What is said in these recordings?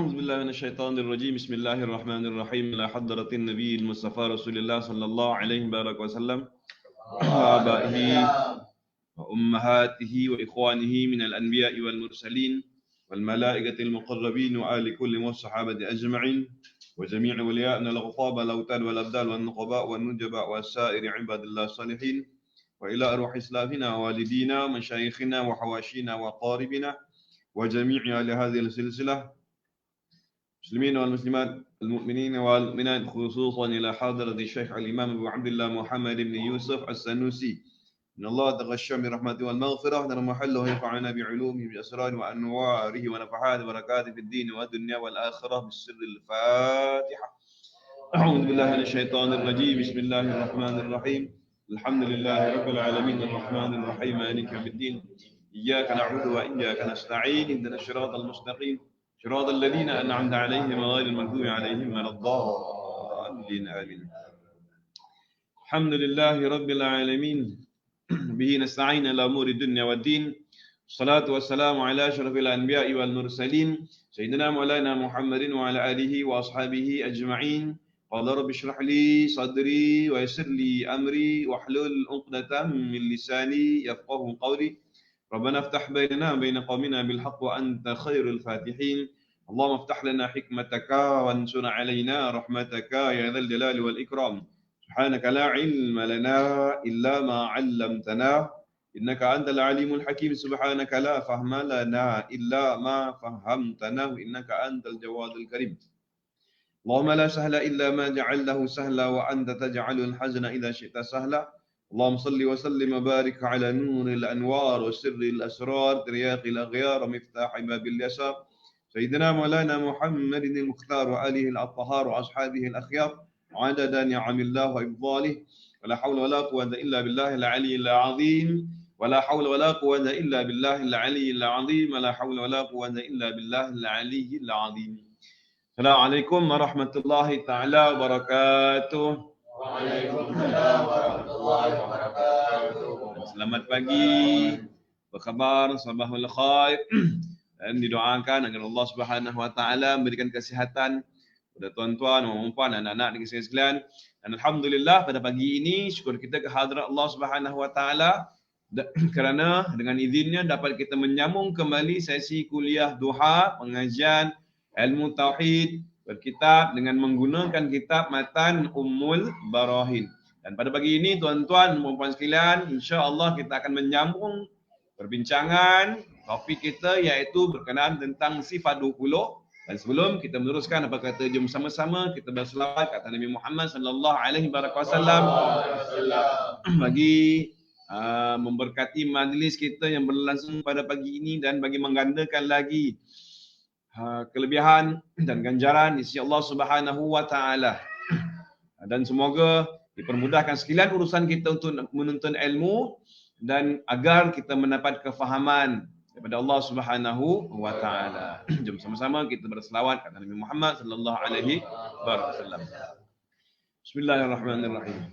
أعوذ بالله من الشيطان الرجيم. بسم الله الرحمن الرحيم. إلى حضرة النبي المصطفى رسول الله صلى الله عليه وسلم وآبائه وأمهاته وإخوانه من الأنبياء والمرسلين والملائكة المقربين وآل كل والصحابة أجمعين وجميع وليائنا الغطاب الأوتاد والأبدال والنقباء والنجباء والسائر عباد الله الصالحين وإلى أرواح إسلافنا ووالدينا ومشايخنا وحواشينا وقاربنا وجميع أهل هذه السلسلة المسلمين والمسلمات المؤمنين والمؤمنات خصوصا إلى حضرة الشيخ الإمام أبو عبد الله محمد بن يوسف السنوسي إن الله تغشى برحمته والمغفرة نرى محله وينفعنا بعلومه بأسراره وأنواره ونفحات بركاته في الدين والدنيا والآخرة بالسر الفاتحة. أعوذ بالله من الشيطان الرجيم. بسم الله الرحمن الرحيم. الحمد لله رب العالمين الرحمن الرحيم مالك يوم الدين إياك نعبد وإياك نستعين اهدنا الصراط المستقيم صراط الذين أنعمت عليهم غير المغضوب عليهم ولا الضالين آمين. الحمد لله رب العالمين به نستعين على أمور الدنيا والدين الصلاة والسلام على أشرف الأنبياء والمرسلين سيدنا مولانا محمد وعلى آله وأصحابه أجمعين. قال رب اشرح لي صدري ويسر لي أمري واحلل عقدة من لساني يفقه قولي. ربنا افتح بيننا وبين قومنا بالحق وأنت خير الفاتحين. اللهم افتح لنا حكمتك وانشر علينا رحمتك يا ذا الجلال والإكرام. سبحانك لا علم لنا إلا ما علمتنا إنك أنت العليم الحكيم. سبحانك لا فهم لنا إلا ما فهمتنا إنك أنت الجواد الكريم. اللهم لا سهل إلا ما جعلته سهلا وأنت تجعل الحزن إذا شئت سهلا. اللهم صل وسلم وبارك على نور الأنوار وسر الأسرار ترياق الأغيار ومفتاح باب اليسار سيدنا مولانا محمد المختار وآله الأطهار وأصحابه الأخيار عدد نعم الله وإفضاله. ولا حول ولا قوة إلا بالله العلي العظيم. ولا حول ولا قوة إلا بالله العلي العظيم. ولا حول ولا قوة إلا بالله العلي العظيم. السلام عليكم ورحمة الله تعالى وبركاته. Waalaikumsalam warahmatullahi wabarakatuh. Selamat pagi. Apa khabar? Sabahul khair. Dan didoakan agar Allah Subhanahu wa taala memberikan kesihatan kepada tuan-tuan, puan, anak-anak di sekalian. Dan alhamdulillah pada pagi ini syukur kita ke hadirat Allah Subhanahu wa taala kerana dengan izinnya dapat kita menyambung kembali sesi kuliah duha pengajian ilmu tauhid berkitab dengan menggunakan kitab matan Ummul Barahin. Dan pada pagi ini tuan-tuan dan puan sekalian, insya-Allah kita akan menyambung perbincangan topik kita iaitu berkenaan tentang sifat 20. Dan sebelum kita meneruskan apa kata, jom sama-sama kita berselawat kata Nabi Muhammad sallallahu alaihi wasallam bagi memberkati majlis kita yang berlangsung pada pagi ini dan bagi menggandakan lagi kelebihan dan ganjaran di sisi Allah Subhanahu wa taala. Dan semoga dipermudahkan sekalian urusan kita untuk menuntut ilmu dan agar kita mendapat kefahaman daripada Allah Subhanahu wa taala. Jom sama-sama kita berselawat kepada Nabi Muhammad sallallahu alaihi wasallam. Bismillahirrahmanirrahim.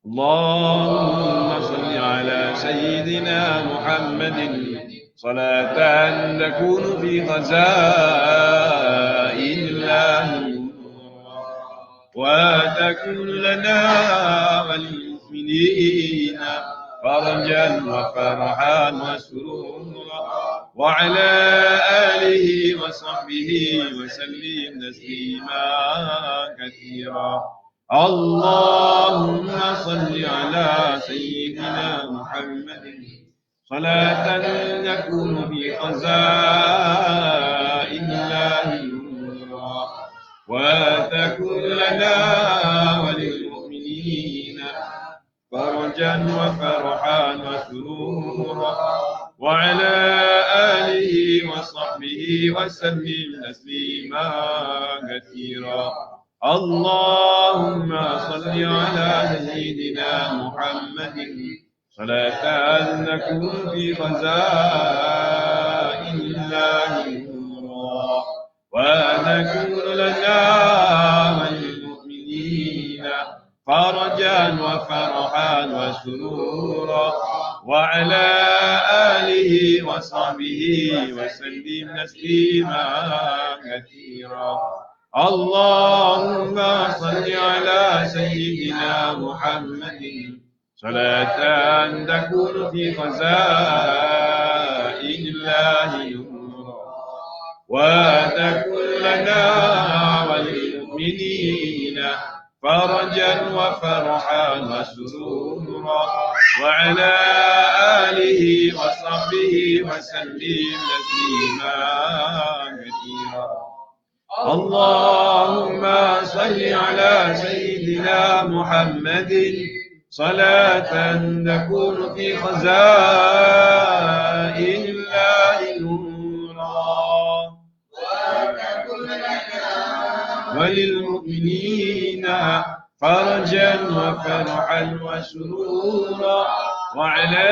Allahumma salli ala sayyidina Muhammadin صلاة تكون في خزائن الله وتكون لنا وللمؤمنين فرجا وفرحا وسرورا وعلى آله وصحبه وسلم تسليما كثيرا. اللهم صل على سيدنا محمد صلاة تكون في خزائن الله نورا وتكون لنا وللمؤمنين فرجا وفرحا وسرورا وعلى آله وصحبه وسلم تسليما كثيرا. اللهم صل على سيدنا محمد صلاة تكون في خزائن الله نورا وتكون لنا وللمؤمنين فرجا وفرحا وسرورا وعلى آله وصحبه وسلم تسليما كثيرا اللهم صل على سيدنا محمد صلاة تكون في خزائن الله نورا وتكون لنا وللمؤمنين فرجا وفرحا وسرورا وعلى آله وصحبه وسلم تسليما كثيرا اللهم صل على سيدنا محمد صلاة تكون في خزائن الله نورا وللمؤمنين فرجا وفرحا وسرورا وعلى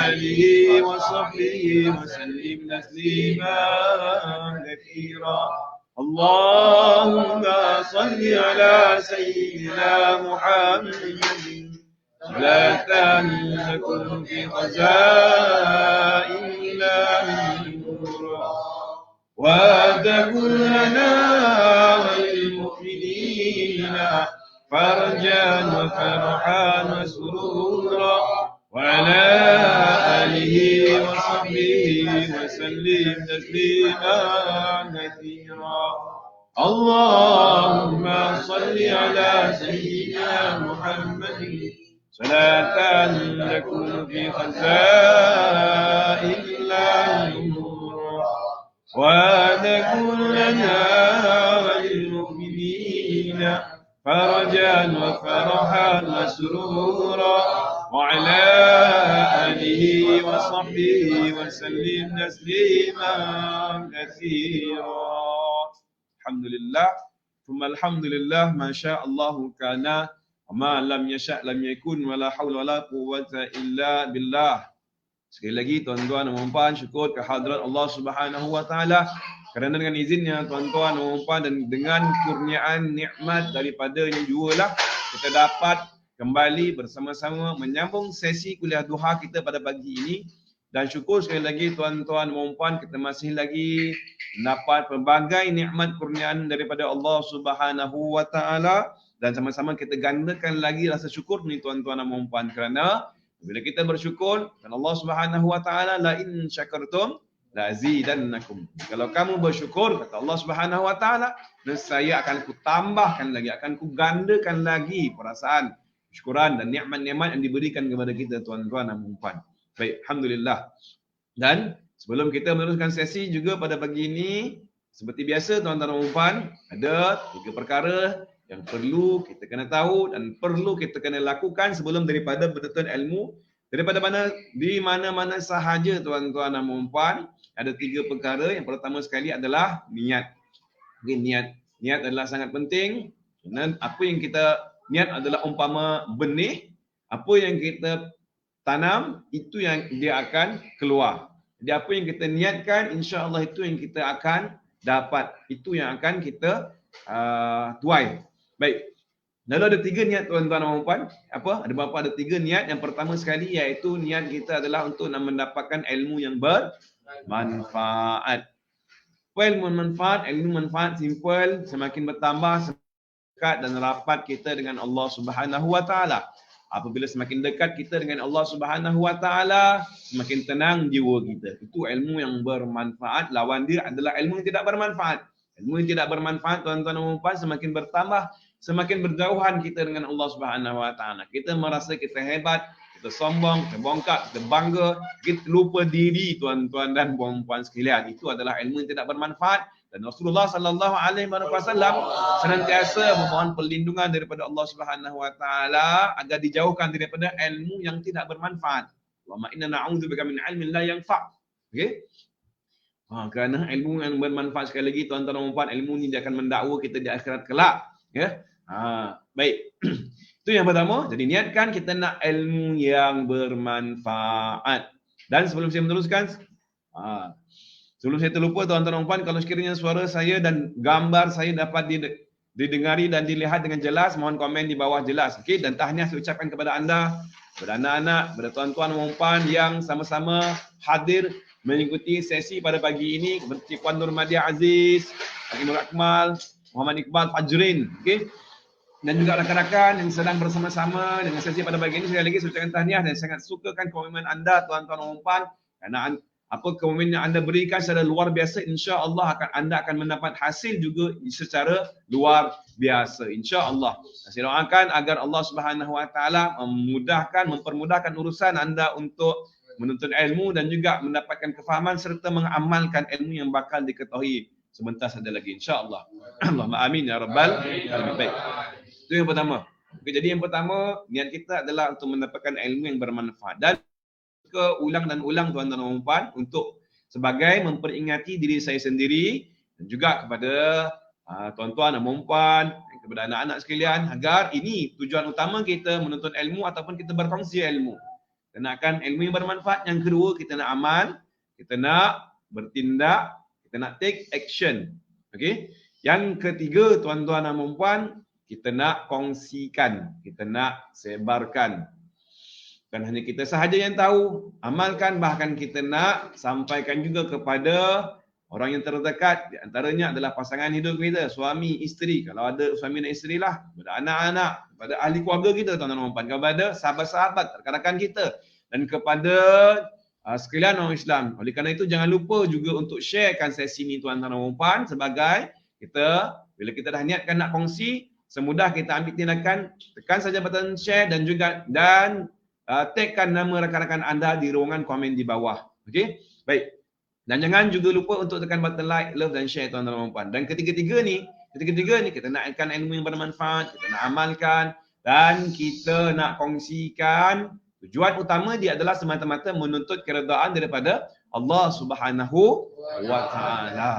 آله وصحبه وسلم تسليما كثيرا اللهم صل على سيدنا محمد صلاة تكون في خزائن الله نورا وتكون لنا وللمؤمنين فرجا وفرحا وسرورا وعلى آله وصحبه وسلم تسليما كثيرا اللهم صل على سيدنا محمد صلاة تكون في خزائن الله نورا وتكون لنا وللمؤمنين فرجا وفرحا وسرورا وعلى آله وصحبه وسلم تسليما كثيرا الحمد لله ثم الحمد لله ما شاء الله كان وما لم يشاء لم يكن ولا حول ولا قوة إلا بالله. Sekali lagi tuan-tuan dan puan syukur kehadrat Allah Subhanahu wa taala kerana dengan izinnya tuan-tuan dan puan dan dengan kurniaan nikmat daripadanya jugalah kita dapat kembali bersama-sama menyambung sesi kuliah duha kita pada pagi ini. Dan syukur sekali lagi tuan-tuan dan puan kita masih lagi dapat pelbagai nikmat kurniaan daripada Allah Subhanahu wa taala dan sama-sama kita gandakan lagi rasa syukur ni tuan-tuan dan puan kerana bila kita bersyukur dan Allah Subhanahu wa taala la in syakartum la azidannakum. Kalau kamu bersyukur kata Allah Subhanahu wa taala, nescaya akan ku tambahkan lagi, akan ku gandakan lagi perasaan syukuran dan nikmat-nikmat yang diberikan kepada kita tuan-tuan dan puan. Baik, alhamdulillah. Dan sebelum kita meneruskan sesi juga pada pagi ini, seperti biasa tuan-tuan dan puan, ada 3 perkara yang perlu kita kena tahu dan perlu kita kena lakukan sebelum daripada bertutur ilmu daripada di mana-mana sahaja tuan-tuan dan puan. Ada 3 perkara. Yang pertama sekali adalah niat. Okay, niat adalah sangat penting. Dan apa yang kita niat adalah umpama benih, apa yang kita tanam itu yang dia akan keluar. Jadi apa yang kita niatkan insya-Allah itu yang kita akan dapat, itu yang akan kita tuai. Baik. Lalu ada 3 niat tuan-tuan dan puan. Apa? Ada 3 niat. Yang pertama sekali iaitu niat kita adalah untuk mendapatkan ilmu yang bermanfaat. Ilmu manfaat simple, semakin bertambah dekat dan rapat kita dengan Allah Subhanahu wa taala. Apabila semakin dekat kita dengan Allah Subhanahu wa taala, semakin tenang jiwa kita. Itu ilmu yang bermanfaat. Lawan dia adalah ilmu yang tidak bermanfaat. Ilmu yang tidak bermanfaat tuan-tuan dan puan semakin bertambah, semakin berjauhan kita dengan Allah Subhanahu wa taala. Kita merasa kita hebat, kita sombong, kita bongkak, kita bangga, kita lupa diri tuan-tuan dan puan-puan sekalian. Itu adalah ilmu yang tidak bermanfaat dan Rasulullah sallallahu alaihi wasallam senantiasa memohon perlindungan daripada Allah Subhanahu wa taala agar dijauhkan daripada ilmu yang tidak bermanfaat. Allahumma inna na'udzubika min ilmin la yanfa'. Okey? Kerana ilmu yang bermanfaat sekali lagi tuan-tuan dan puan, ilmu ni dia akan mendakwa kita di akhirat kelak. Ya. Baik. Itu yang pertama. Jadi niatkan kita nak ilmu yang bermanfaat. Dan sebelum saya meneruskan, sebelum saya terlupa tuan-tuan dan puan, kalau sekiranya suara saya dan gambar saya dapat didengari dan dilihat dengan jelas, mohon komen di bawah jelas. Okey, dan tahniah saya ucapkan kepada anda, kepada anak-anak, kepada tuan-tuan dan puan yang sama-sama hadir mengikuti sesi pada pagi ini seperti Puan Nurmadia Aziz, Imran Akmal, Muhammad Iqbal Fajrin, okey. Dan juga rakan-rakan yang sedang bersama-sama dengan sesi pada pagi ini, sekali lagi saya ucapkan tahniah dan sangat sukakan komitmen anda tuan-tuan dan puan, kerana apa komitmen yang anda berikan secara luar biasa, insya-Allah anda akan mendapat hasil juga secara luar biasa, insya-Allah. Saya doakan agar Allah Subhanahu Wa Taala mempermudahkan urusan anda untuk menuntut ilmu dan juga mendapatkan kefahaman serta mengamalkan ilmu yang bakal diketahui sebentar saja lagi, insya-Allah. Allahumma amin ya rabbal alamin. Baik. Itu yang pertama. Okay, jadi yang pertama, niat kita adalah untuk mendapatkan ilmu yang bermanfaat. Dan ulang dan ulang tuan-tuan dan puan untuk sebagai memperingati diri saya sendiri dan juga kepada tuan-tuan dan puan, kepada anak-anak sekalian agar ini tujuan utama kita menuntut ilmu ataupun kita berkongsi ilmu. Kita nakkan ilmu yang bermanfaat. Yang kedua, kita nak amal, kita nak bertindak, kita nak take action. Okey. Yang ketiga, tuan-tuan dan puan, kita nak kongsikan, kita nak sebarkan. Bukan hanya kita sahaja yang tahu, amalkan, bahkan kita nak sampaikan juga kepada orang yang terdekat. Di antaranya adalah pasangan hidup kita, suami, isteri. Kalau ada suami dan isteri lah, kepada anak-anak, kepada ahli keluarga kita, tuan-tuan dan puan, kepada sahabat-sahabat, rakan-rakan kita, dan kepada sekalian orang Islam. Oleh kerana itu, jangan lupa juga untuk sharekan sesi ini tuan-tuan dan puan, sebagai kita, bila kita dah niatkan nak kongsi, semudah kita ambil tindakan, tekan saja button share dan juga tagkan nama rakan-rakan anda di ruangan komen di bawah. Okey? Baik. Dan jangan juga lupa untuk tekan button like, love dan share tuan-tuan dan puan. Dan ketiga-tiga ni kita nakkan ilmu yang bermanfaat, kita nak amalkan dan kita nak kongsikan. Tujuan utama dia adalah semata-mata menuntut keredaan daripada Allah Subhanahu Wa Taala.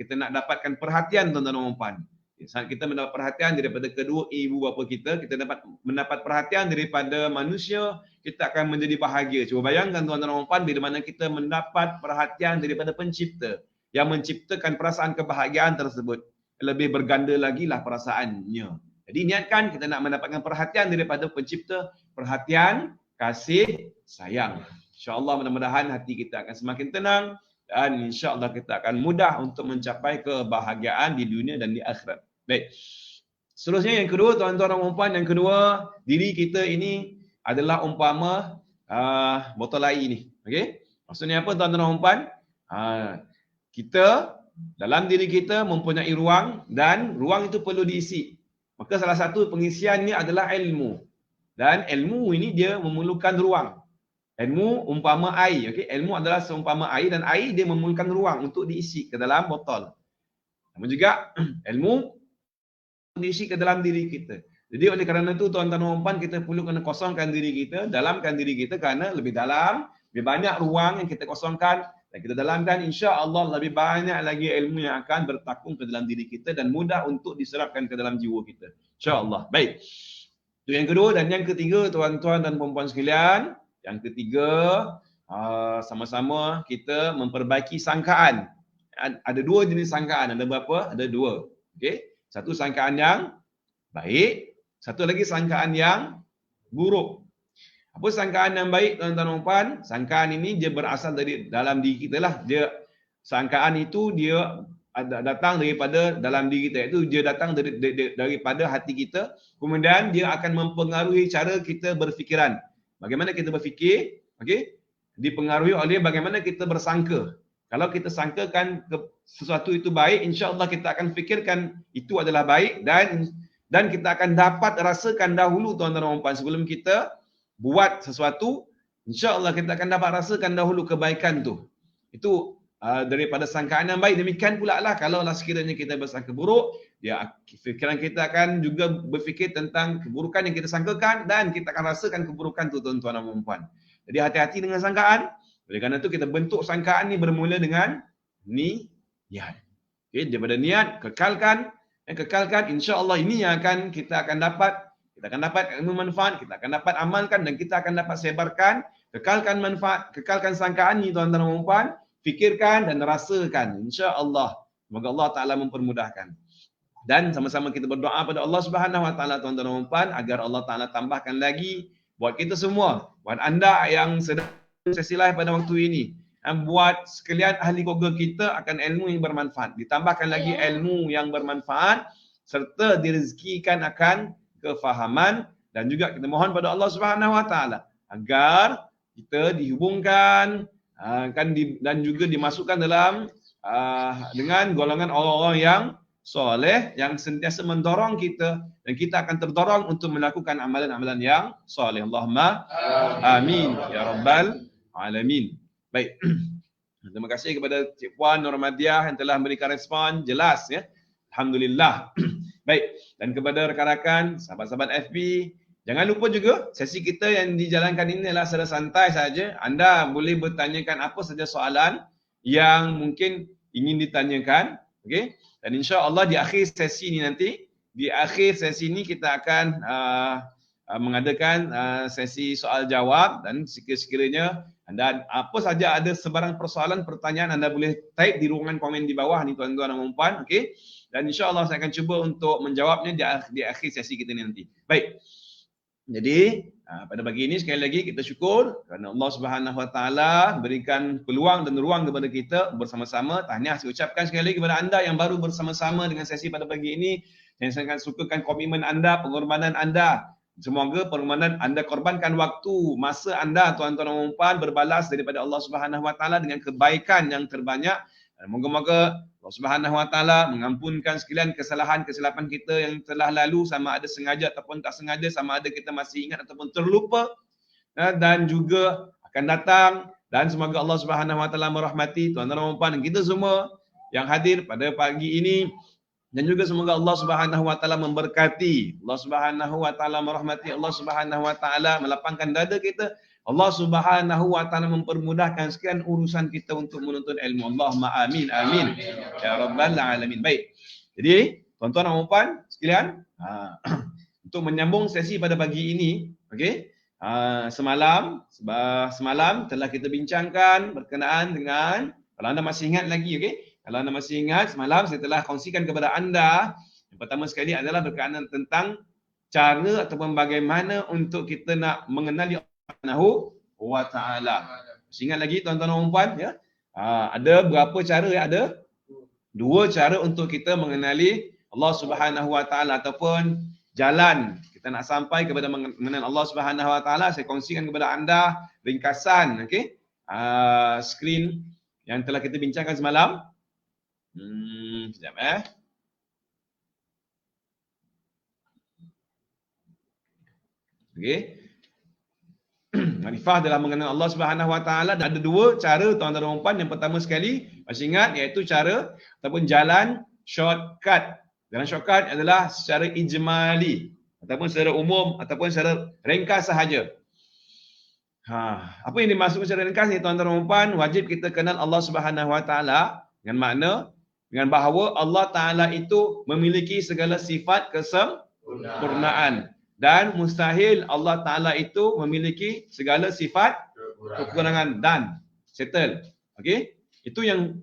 Kita nak dapatkan perhatian tuan-tuan dan puan. Saat kita mendapat perhatian daripada kedua ibu bapa kita dapat mendapat perhatian daripada manusia, kita akan menjadi bahagia. Cuba bayangkan tuan-tuan dan puan, bila mana kita mendapat perhatian daripada pencipta yang menciptakan perasaan kebahagiaan tersebut, lebih berganda lagi lah perasaannya. Jadi niatkan kita nak mendapatkan perhatian daripada pencipta, perhatian, kasih, sayang. InsyaAllah mudah-mudahan hati kita akan semakin tenang dan insya-Allah kita akan mudah untuk mencapai kebahagiaan di dunia dan di akhirat. Baik. Seterusnya yang kedua tuan-tuan dan puan, yang kedua, diri kita ini adalah umpama botol air ni. Okey? Maksudnya apa tuan-tuan dan puan? Kita dalam diri kita mempunyai ruang dan ruang itu perlu diisi. Maka salah satu pengisiannya adalah ilmu. Dan ilmu ini dia memerlukan ruang. Ilmu umpama air, okey? Ilmu adalah seumpama air dan air dia memerlukan ruang untuk diisi ke dalam botol. Namun juga ilmu diisi ke dalam diri kita. Jadi oleh kerana itu tuan-tuan dan puan, kita perlu kena kosongkan diri kita, dalamkan diri kita kerana lebih dalam, lebih banyak ruang yang kita kosongkan dan kita dalamkan, insya-Allah lebih banyak lagi ilmu yang akan bertakung ke dalam diri kita dan mudah untuk diserapkan ke dalam jiwa kita. Insya-Allah. Baik. Itu yang kedua. Dan yang ketiga tuan-tuan dan puan-puan sekalian, yang ketiga sama-sama kita memperbaiki sangkaan. Ada dua jenis sangkaan. Ada berapa? Ada dua. Okey. Satu sangkaan yang baik, satu lagi sangkaan yang buruk. Apa sangkaan yang baik tuan-tuan dan puan? Sangkaan ini dia berasal dari dalam diri kita lah. Sangkaan itu dia datang daripada dalam diri kita, iaitu dia datang daripada hati kita. Kemudian dia akan mempengaruhi cara kita berfikiran. Bagaimana kita berfikir, okey? Dipengaruhi oleh bagaimana kita bersangka. Kalau kita sangkakan sesuatu itu baik, insya-Allah kita akan fikirkan itu adalah baik dan kita akan dapat rasakan dahulu tuan-tuan dan puan, sebelum kita buat sesuatu, insya-Allah kita akan dapat rasakan dahulu kebaikan tu. Itu daripada sangkaan yang baik. Demikian pula lah kalau sekiranya kita bersangka buruk, fikiran kita akan juga berfikir tentang keburukan yang kita sangkakan dan kita akan rasakan keburukan tu tuan-tuan dan puan. Jadi hati-hati dengan sangkaan. Oleh kerana itu kita bentuk sangkaan ni bermula dengan niat. Okay, daripada niat kekalkan, insya-Allah ini yang kita akan dapat ilmu manfaat, kita akan dapat amalkan dan kita akan dapat sebarkan. Kekalkan manfaat, kekalkan sangkaan ni tuan-tuan dan puan, fikirkan dan rasakan, insya-Allah. Semoga Allah Taala mempermudahkan. Dan sama-sama kita berdoa pada Allah Subhanahu Wa Taala tuan-tuan dan puan, agar Allah Taala tambahkan lagi buat kita semua, buat anda yang sedang sesi live pada waktu ini, buat sekalian ahli keluarga kita akan ilmu yang bermanfaat. Ditambahkan lagi ilmu yang bermanfaat serta direzekikan akan kefahaman, dan juga kita mohon pada Allah Subhanahu Wa Taala agar kita dihubungkan dan juga dimasukkan dalam dengan golongan orang-orang yang soleh yang sentiasa mendorong kita, dan kita akan terdorong untuk melakukan amalan-amalan yang soleh. Allahumma amin ya rabbal alamin. Baik. Terima kasih kepada Cik Puan Nurmadiah yang telah memberikan respon jelas ya. Alhamdulillah. Baik, dan kepada rakan-rakan, sahabat-sahabat FB, jangan lupa juga sesi kita yang dijalankan ini adalah secara santai saja. Anda boleh bertanyakan apa saja soalan yang mungkin ingin ditanyakan, okey? Dan insya-Allah di akhir sesi ini nanti, kita akan mengadakan sesi soal jawab, dan sekiranya anda apa saja ada sebarang persoalan, pertanyaan, anda boleh type di ruangan komen di bawah ni tuan-tuan dan puan, okey? Dan insya-Allah saya akan cuba untuk menjawabnya di akhir sesi kita ni nanti. Baik. Jadi pada pagi ini sekali lagi kita syukur kerana Allah Subhanahu Wa Taala berikan peluang dan ruang kepada kita bersama-sama. Tahniah saya ucapkan sekali lagi kepada anda yang baru bersama-sama dengan sesi pada pagi ini. Saya sangat sukakan komitmen anda, pengorbanan anda. Semoga pengorbanan anda korbankan waktu, masa anda tuan-tuan dan puan berbalas daripada Allah Subhanahu Wa Taala dengan kebaikan yang terbanyak. Moga-moga Allah Subhanahu Wa Taala mengampunkan sekalian kesalahan-kesalahan kita yang telah lalu, sama ada sengaja ataupun tak sengaja, sama ada kita masih ingat ataupun terlupa, dan juga akan datang, dan semoga Allah Subhanahu Wa Taala merahmati tuan-tuan dan puan kita semua yang hadir pada pagi ini, dan juga semoga Allah Subhanahu Wa Taala memberkati, Allah Subhanahu Wa Taala merahmati, Allah Subhanahu Wa Taala melapangkan dada kita, Allah Subhanahu Wa Taala mempermudahkan sekian urusan kita untuk menuntut ilmu. Allahumma amin amin ya rabbal alamin. Baik. Jadi tuan-tuan dan puan sekalian, untuk menyambung sesi pada pagi ini, okey. Semalam telah kita bincangkan berkenaan dengan, kalau anda masih ingat lagi, okey. Kalau anda masih ingat, semalam saya telah kongsikan kepada anda, yang pertama sekali adalah berkenaan tentang cara ataupun bagaimana untuk kita nak mengenali Subhanahu wa Ta'ala. Ingat lagi tuan-tuan dan puan ya? Ada berapa cara ya? Ada dua cara untuk kita mengenali Allah Subhanahu wa Ta'ala, ataupun jalan kita nak sampai kepada mengenal Allah Subhanahu wa Ta'ala. Saya kongsikan kepada anda ringkasan, okey? Skrin yang telah kita bincangkan semalam. Sekejap okey. Makrifah adalah mengenal Allah Subhanahu Wa Taala, dan ada dua cara tuan-tuan dan puan. Yang pertama sekali, masih ingat, iaitu cara ataupun jalan shortcut. Jalan shortcut adalah secara ijmali ataupun secara umum ataupun secara ringkas sahaja. Apa yang dimaksud secara ringkas ni tuan-tuan dan puan? Wajib kita kenal Allah Subhanahu Wa Taala dengan makna, dengan bahawa Allah Taala itu memiliki segala sifat kesempurnaan. Dan mustahil Allah Ta'ala itu memiliki segala sifat kekurangan, dan settle. Okey? Itu yang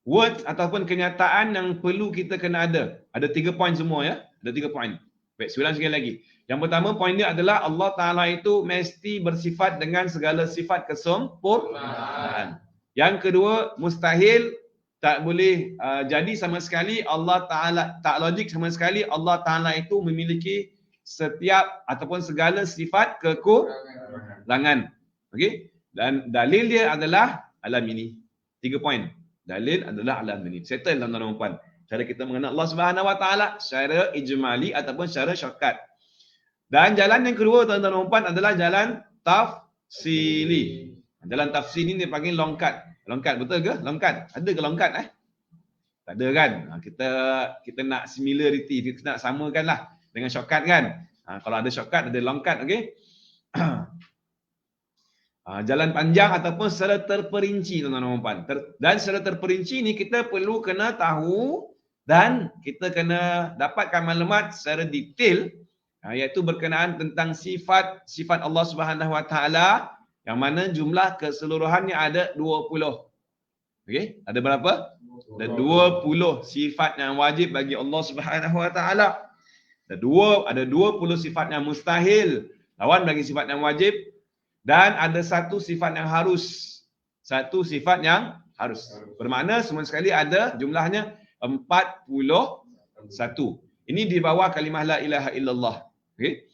word ataupun kenyataan yang perlu kita kena ada. Ada 3 poin semua ya. Ada 3 poin. Baik, ulang sekali lagi. Yang pertama poin dia adalah Allah Ta'ala itu mesti bersifat dengan segala sifat kesempurnaan. Yang kedua, mustahil, tak boleh jadi sama sekali Allah Ta'ala, tak logik sama sekali Allah Ta'ala itu memiliki setiap ataupun segala sifat kekurangan. Okey? Dan dalil dia adalah alam ini. 3 poin. Dalil adalah alam ini. Settle tuan-tuan dan puan. Cara kita mengenal Allah Subhanahu Wa Taala secara ijmali ataupun secara shortcut. Dan jalan yang kedua tuan-tuan dan puan adalah jalan tafsili. Jalan tafsili ni dipanggil long cut. Long cut betul ke? Long cut. Ada ke long cut Tak ada kan? Kita nak similarity, kita nak samakanlah dengan shortcut kan. Kalau ada shortcut, ada long cut, okey. Jalan panjang ataupun secara terperinci tuan-tuan dan puan. Dan secara terperinci ni kita perlu kena tahu dan kita kena dapatkan maklumat secara detail, iaitu berkenaan tentang sifat Allah Subhanahu Wa Taala, yang mana jumlah keseluruhannya ada 20. Okey, ada berapa? Ada 20 sifat yang wajib bagi Allah Subhanahu Wa Taala. Ada 20 sifat yang mustahil, lawan bagi sifat yang wajib, dan ada satu sifat yang harus. satu sifat yang harus. Bermakna semua sekali ada jumlahnya 41. Ini di bawah kalimah la ilaha illallah. Okey.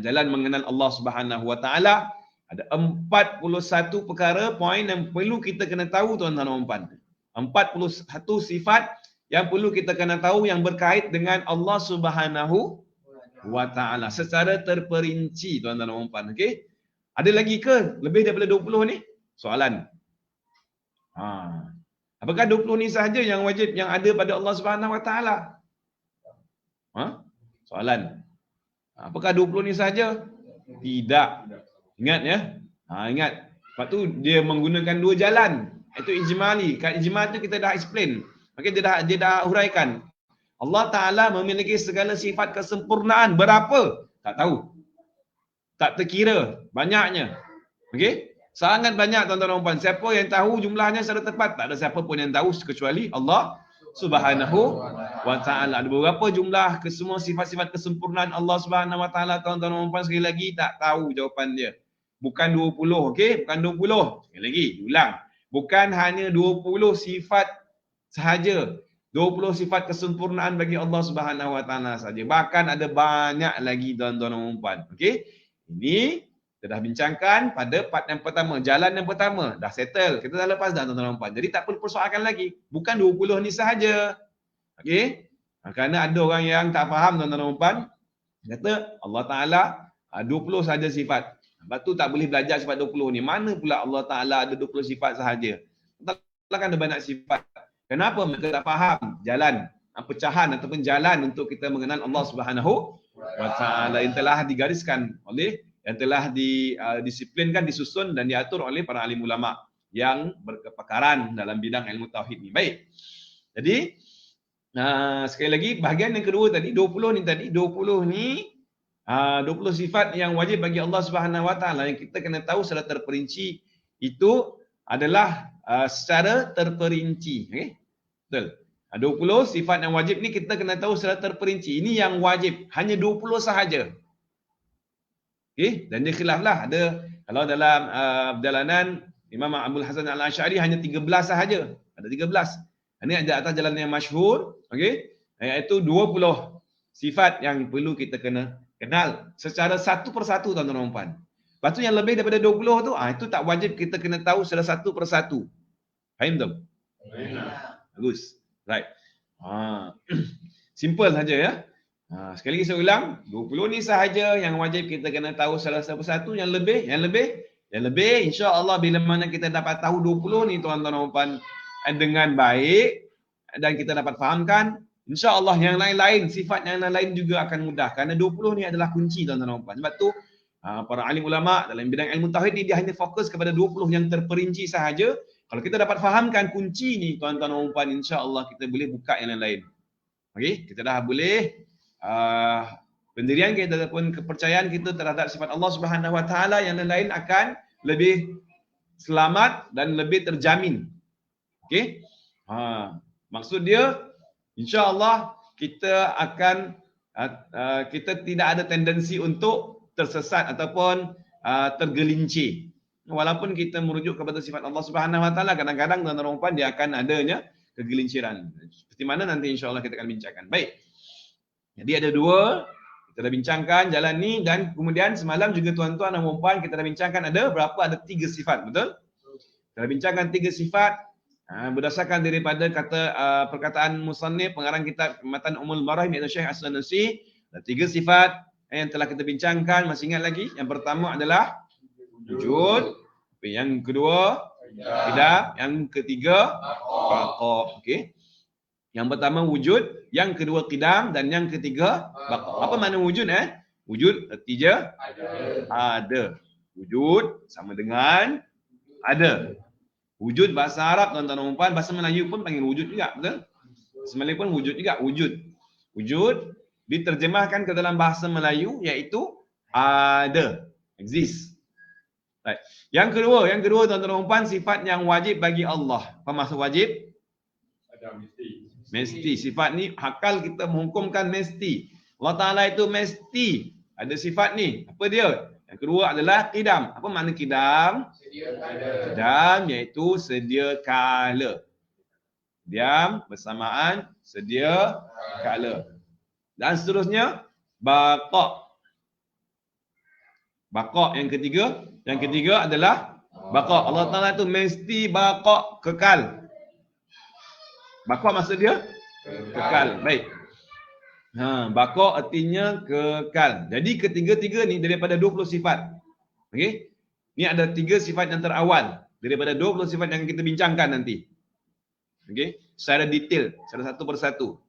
Jalan mengenal Allah Subhanahu Wa Taala ada 41 perkara poin yang perlu kita kena tahu tuan-tuan dan puan. 41 sifat yang perlu kita kena tahu yang berkait dengan Allah Subhanahu Wa Taala secara terperinci tuan-tuan dan puan. Okey. Ada lagi ke lebih daripada 20 ni? Soalan. Apakah 20 ni sahaja yang wajib yang ada pada Allah Subhanahu Wa Taala? Soalan. Apakah 20 ni sahaja? Tidak. Ingat ya. Ingat. Sebab tu dia menggunakan dua jalan. Itu ijmali. Kat ijmal tu kita dah explain. Okay, dia dah huraikan. Allah Ta'ala memiliki segala sifat kesempurnaan. Berapa? Tak tahu. Tak terkira. Banyaknya. Okey? Sangat banyak tuan-tuan dan puan. Siapa yang tahu jumlahnya secara tepat? Tak ada siapa pun yang tahu kecuali Allah Subhanahu Wa Ta'ala. Ada beberapa jumlah semua sifat-sifat kesempurnaan Allah Subhanahu Wa Ta'ala. Tuan-tuan dan puan sekali lagi tak tahu jawapan dia. Bukan 20. Okey? Bukan 20. Sekali lagi. Ulang. Bukan hanya 20 sifat sahaja. 20 sifat kesempurnaan bagi Allah Subhanahu Wa Ta'ala saja. Bahkan ada banyak lagi tuan-tuan dan puan. Okey? Ini kita dah bincangkan pada part yang pertama. Jalan yang pertama. Dah settle. Kita dah lepas dah tuan-tuan dan puan. Jadi tak perlu persoalkan lagi. Bukan 20 ni sahaja. Okey? Kerana ada orang yang tak faham tuan-tuan dan puan. Kata Allah Ta'ala 20 sahaja sifat. Lepas tu tak boleh belajar sifat 20 ni. Mana pula Allah Ta'ala ada 20 sifat sahaja? Allah kan ada banyak sifat. Kenapa mereka tak faham jalan, pecahan ataupun jalan untuk kita mengenal Allah Subhanahu Wa Ta'ala yang telah digariskan oleh, yang telah disiplinkan, disusun dan diatur oleh para alim ulama yang berkepakaran dalam bidang ilmu tauhid ni. Baik. Jadi sekali lagi bahagian yang kedua tadi 20 ni 20 sifat yang wajib bagi Allah Subhanahu Wa Ta'ala yang kita kena tahu secara terperinci itu adalah secara terperinci. Okey? Betul. 20 sifat yang wajib ni kita kena tahu secara terperinci. Ini yang wajib, hanya 20 sahaja. Okey, dan dia khilaf lah. Ada kalau dalam perjalanan Imam Abdul Hasan Al-Asy'ari hanya 13 sahaja. Ada 13. Ini ada atas jalan yang masyhur, okey, iaitu 20 sifat yang perlu kita kena kenal secara satu persatu tuan-tuan dan puan. Lepas tu yang lebih daripada 20 tu, itu tak wajib kita kena tahu secara satu persatu. Faham tak? Bagus. Right. Simple saja ya. Sekali lagi saya ulang, 20 ni sahaja yang wajib kita kena tahu secara satu persatu. Yang lebih insya-Allah bila mana kita dapat tahu 20 ni tuan-tuan dan puan dengan baik dan kita dapat fahamkan, insya-Allah yang lain-lain, sifat yang lain juga akan mudah. Kerana 20 ni adalah kunci tuan-tuan dan puan. Sebab tu para alim ulama dalam bidang ilmu tauhid ni dia hanya fokus kepada 20 yang terperinci sahaja. Kalau kita dapat fahamkan kunci ni tuan-tuan dan puan, insya-Allah kita boleh buka yang lain. Okey, kita dah boleh pendirian kita ataupun kepercayaan kita terhadap sifat Allah Subhanahu Wa Ta'ala yang lain akan lebih selamat dan lebih terjamin. Okey? Maksud dia insya-Allah kita akan kita tidak ada tendensi untuk tersesat ataupun tergelincir. Walaupun kita merujuk kepada sifat Allah Subhanahu Wa Ta'ala, kadang-kadang tuan-tuan dan puan dia akan adanya kegelinciran. Seperti mana nanti insya-Allah kita akan bincangkan. Baik. Jadi ada dua, kita dah bincangkan jalan ni dan kemudian semalam juga tuan-tuan dan puan kita dah bincangkan ada berapa? Ada 3 sifat, betul? Kita dah bincangkan 3 sifat berdasarkan daripada perkataan musannif pengarang kitab Matan Ummul Marahim iaitu Syekh As-Sanusi. Ada 3 sifat yang telah kita bincangkan, masih ingat lagi? Yang pertama adalah wujud, yang kedua qidam, yang ketiga baqa. Okey. Yang pertama wujud, yang kedua qidam dan yang ketiga baqa. Apa makna wujud Wujud artinya ada. Wujud sama dengan ada. Wujud bahasa Arab tuan-tuan dan puan, bahasa Melayu pun panggil wujud juga, betul? Bahasa Melayu pun wujud juga, wujud. Wujud diterjemahkan ke dalam bahasa Melayu iaitu ada, exist. Right. Yang kedua tuan-tuan dan puan, sifat yang wajib bagi Allah. Apa maksud wajib? Ada mesti. Mesti. Sifat ni akal kita menghukumkan mesti. Allah Ta'ala itu mesti ada sifat ni. Apa dia? Yang kedua adalah qidam. Apa makna qidam? Qidam iaitu sedia kala. Qidam bersamaan sedia kala. Dan seterusnya baqa. Baqa yang ketiga. Yang ketiga adalah baqa. Allah Ta'ala itu mesti baqa, kekal. Baqa maksud dia? Kekal. Baik. Baqa artinya kekal. Jadi ketiga-tiga ni daripada 20 sifat. Okey. Ni ada 3 sifat yang terawal daripada 20 sifat yang kita bincangkan nanti. Okey. Secara detail, secara satu persatu.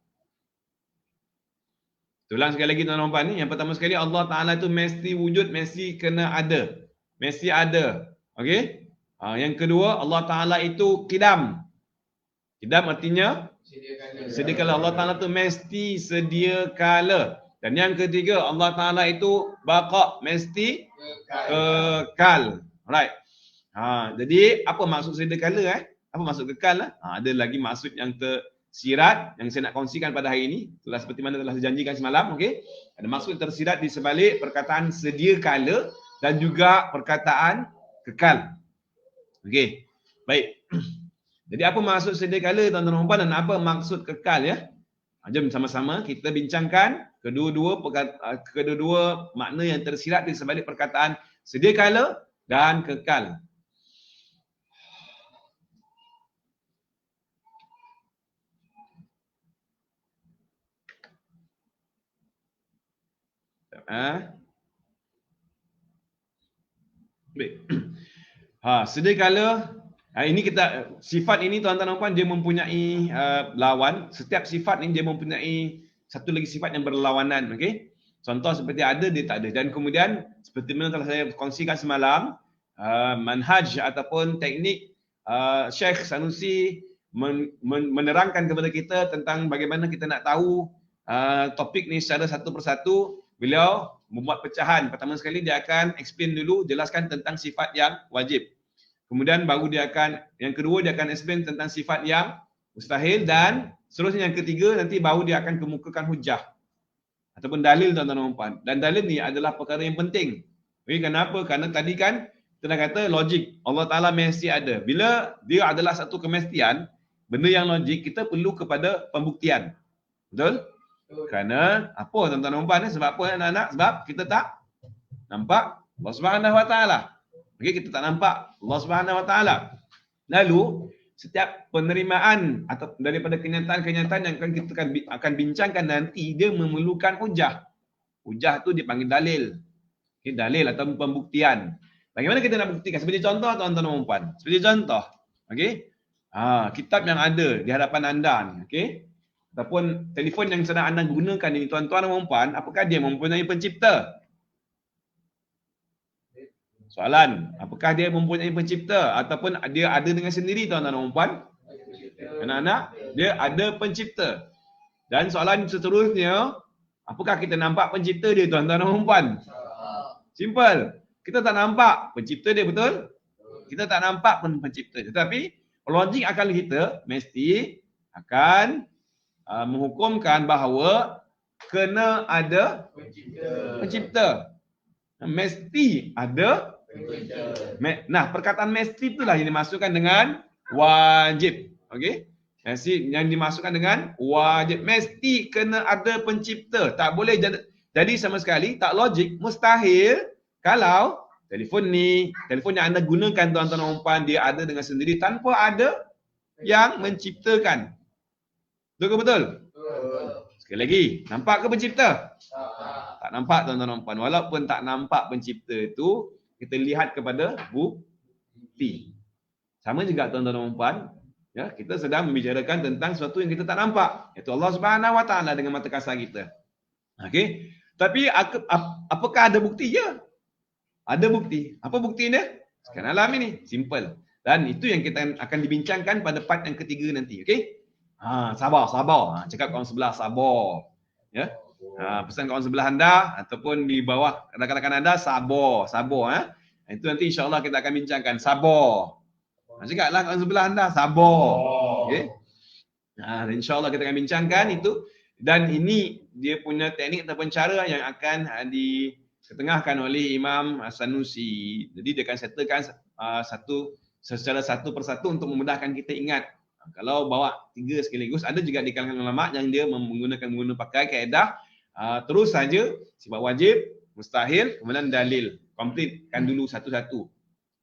Ulang sekali lagi tuan-tuan puan ni. Yang pertama sekali Allah Ta'ala tu mesti wujud, mesti kena ada. Mesti ada. Okey. Yang kedua Allah Ta'ala itu qidam. Qidam artinya sedia kala. Allah Ta'ala tu mesti sedia kala. Dan yang ketiga Allah Ta'ala itu baqa, mesti kekal. Alright. Jadi apa maksud sedia kala Apa maksud kekal ada lagi maksud yang tersirat yang saya nak kongsikan pada hari ini. Itulah seperti mana telah dijanjikan semalam, okey. Ada maksud tersirat di sebalik perkataan sedia kala dan juga perkataan kekal. Okey. Baik. Jadi apa maksud sedia kala tuan-tuan dan puan dan apa maksud kekal ya? Jom sama-sama kita bincangkan kedua-dua makna yang tersirat di sebalik perkataan sedia kala dan kekal. Baik. Sedia kala ini kita sifat ini tuan-tuan dan puan dia mempunyai lawan. Setiap sifat ini dia mempunyai satu lagi sifat yang berlawanan, okey. Contoh seperti ada dia tak ada. Dan kemudian seperti mana telah saya kongsikan semalam, manhaj ataupun teknik Syekh Sanusi menerangkan kepada kita tentang bagaimana kita nak tahu topik ni secara satu persatu. Beliau membuat pecahan. Pertama sekali dia akan explain dulu, jelaskan tentang sifat yang wajib. Kemudian baru yang kedua dia akan explain tentang sifat yang mustahil dan seterusnya yang ketiga nanti baru dia akan kemukakan hujah ataupun dalil tuan-tuan dan puan. Dan dalil ni adalah perkara yang penting. Okey, kenapa? Kerana tadi kan kita dah kata logik. Allah Ta'ala mesti ada. Bila dia adalah satu kemestian, benda yang logik kita perlu kepada pembuktian. Betul? Kerana apa tuan-tuan dan puan ni? Sebab apa anak-anak? Sebab kita tak nampak Allah Subhanahu Wa Ta'ala. Okey, kita tak nampak Allah Subhanahu Wa Ta'ala. Lalu setiap penerimaan atau daripada kenyataan-kenyataan yang kita akan bincangkan nanti dia memerlukan hujah. Hujah tu dipanggil dalil. Okey, dalil atau pembuktian. Bagaimana kita nak buktikan? Seperti contoh tuan-tuan dan puan. Seperti contoh. Okey. Kitab yang ada di hadapan anda ni, okey. Ataupun telefon yang sedang anda gunakan ini tuan-tuan dan puan, apakah dia mempunyai pencipta? Soalan, apakah dia mempunyai pencipta ataupun dia ada dengan sendiri tuan-tuan dan puan? Anak-anak, dia ada pencipta. Dan soalan seterusnya, apakah kita nampak pencipta dia tuan-tuan dan puan? Simple. Kita tak nampak pencipta dia, betul? Kita tak nampak pun pencipta. Tetapi logik akal kita mesti akan menghukumkan bahawa kena ada pencipta. Mesti ada. Nah, perkataan mesti itulah yang dimasukkan dengan wajib. Okey? Yang dimasukkan dengan wajib. Mesti kena ada pencipta. Tak boleh jadi sama sekali, tak logik, mustahil kalau telefon yang anda gunakan tuan-tuan dan puan dia ada dengan sendiri tanpa ada yang menciptakan. Betul ke betul? Sekali lagi, nampak ke pencipta? Tak nampak tuan-tuan dan puan. Walaupun tak nampak pencipta itu, kita lihat kepada bukti. Sama juga tuan-tuan dan puan, ya, kita sedang membicarakan tentang sesuatu yang kita tak nampak, iaitu Allah Subhanahu Wa Ta'ala dengan mata kasar kita. Okey. Tapi apakah ada bukti? Ya. Ada bukti. Apa buktinya? Sekian alam ini. Simple. Dan itu yang kita akan dibincangkan pada part yang ketiga nanti. Okey? Sabar. Cakap kawan sebelah sabar. Ya. Pesan kawan sebelah anda ataupun di bawah rakan-rakan anda sabar. Itu nanti insya-Allah kita akan bincangkan. Sabar. Cakaplah kawan sebelah anda sabar. Okey? Insya-Allah kita akan bincangkan itu dan ini dia punya teknik ataupun cara yang akan ketengahkan oleh Imam Sanusi. Jadi dia akan settlekan secara satu persatu untuk memudahkan kita ingat. Kalau bawa 3 sekaligus, ada juga di kalangan ulama yang dia menggunakan pakai kaedah terus saja sifat wajib, mustahil, kemudian dalil. Completekan dulu satu-satu.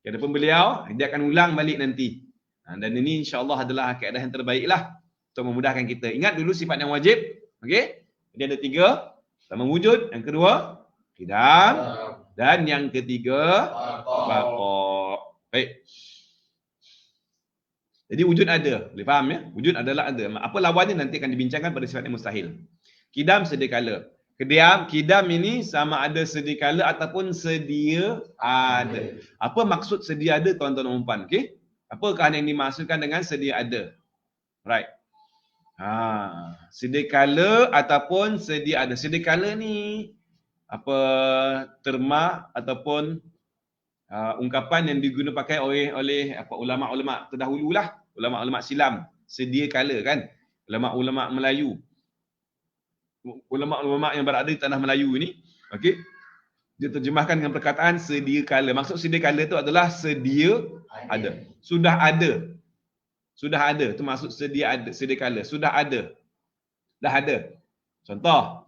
Adapun beliau, dia akan ulang balik nanti. Dan ini insya-Allah adalah kaedah yang terbaik lah untuk memudahkan kita. Ingat dulu sifat yang wajib. Okey? Jadi ada 3. Pertama wujud, yang kedua qidam, dan yang ketiga baqa'. Baik. Jadi wujud ada. Boleh faham ya? Wujud adalah ada. Apa lawannya nanti akan dibincangkan pada sifat yang mustahil. Qidam sedia kala. Qidam ini sama ada sedia kala ataupun sedia ada. Apa maksud sedia ada tuan-tuan dan puan? Okey? Apakah yang dimaksudkan dengan sedia ada? Right. Sedia kala ataupun sedia ada. Sedia kala ni apa terma ataupun ungkapan yang digunakan pakai oleh apa ulama-ulama terdahululah, ulama-ulama silam, sedia kala kan. Ulama-ulama Melayu. Ulama-ulama yang berada di tanah Melayu ini, okey. Dia terjemahkan dengan perkataan sedia kala. Maksud sedia kala itu adalah sedia ada. Sudah ada. Sudah ada. Itu maksud sedia ada, sedia kala. Sudah ada. Dah ada. Contoh.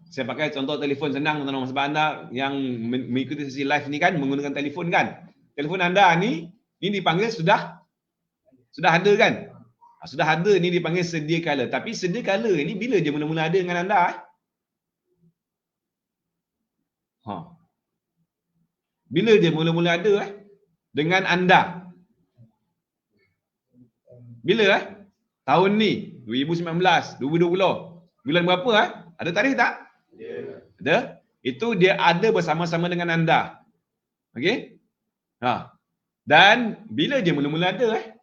Saya pakai contoh telefon senang tuan-tuan, sebab anda yang mengikuti sesi live ni kan menggunakan telefon kan. Telefon anda ni dipanggil sudah ada kan? Sudah ada ni dipanggil sedia kala. Tapi sedia kala ni bila dia mula-mula ada dengan anda? Bila dia mula-mula ada dengan anda? Bila tahun ni 2019, 2020. Bulan berapa Ada tarikh tak? Ada. Itu dia ada bersama-sama dengan anda. Okey? Dan bila dia mula-mula ada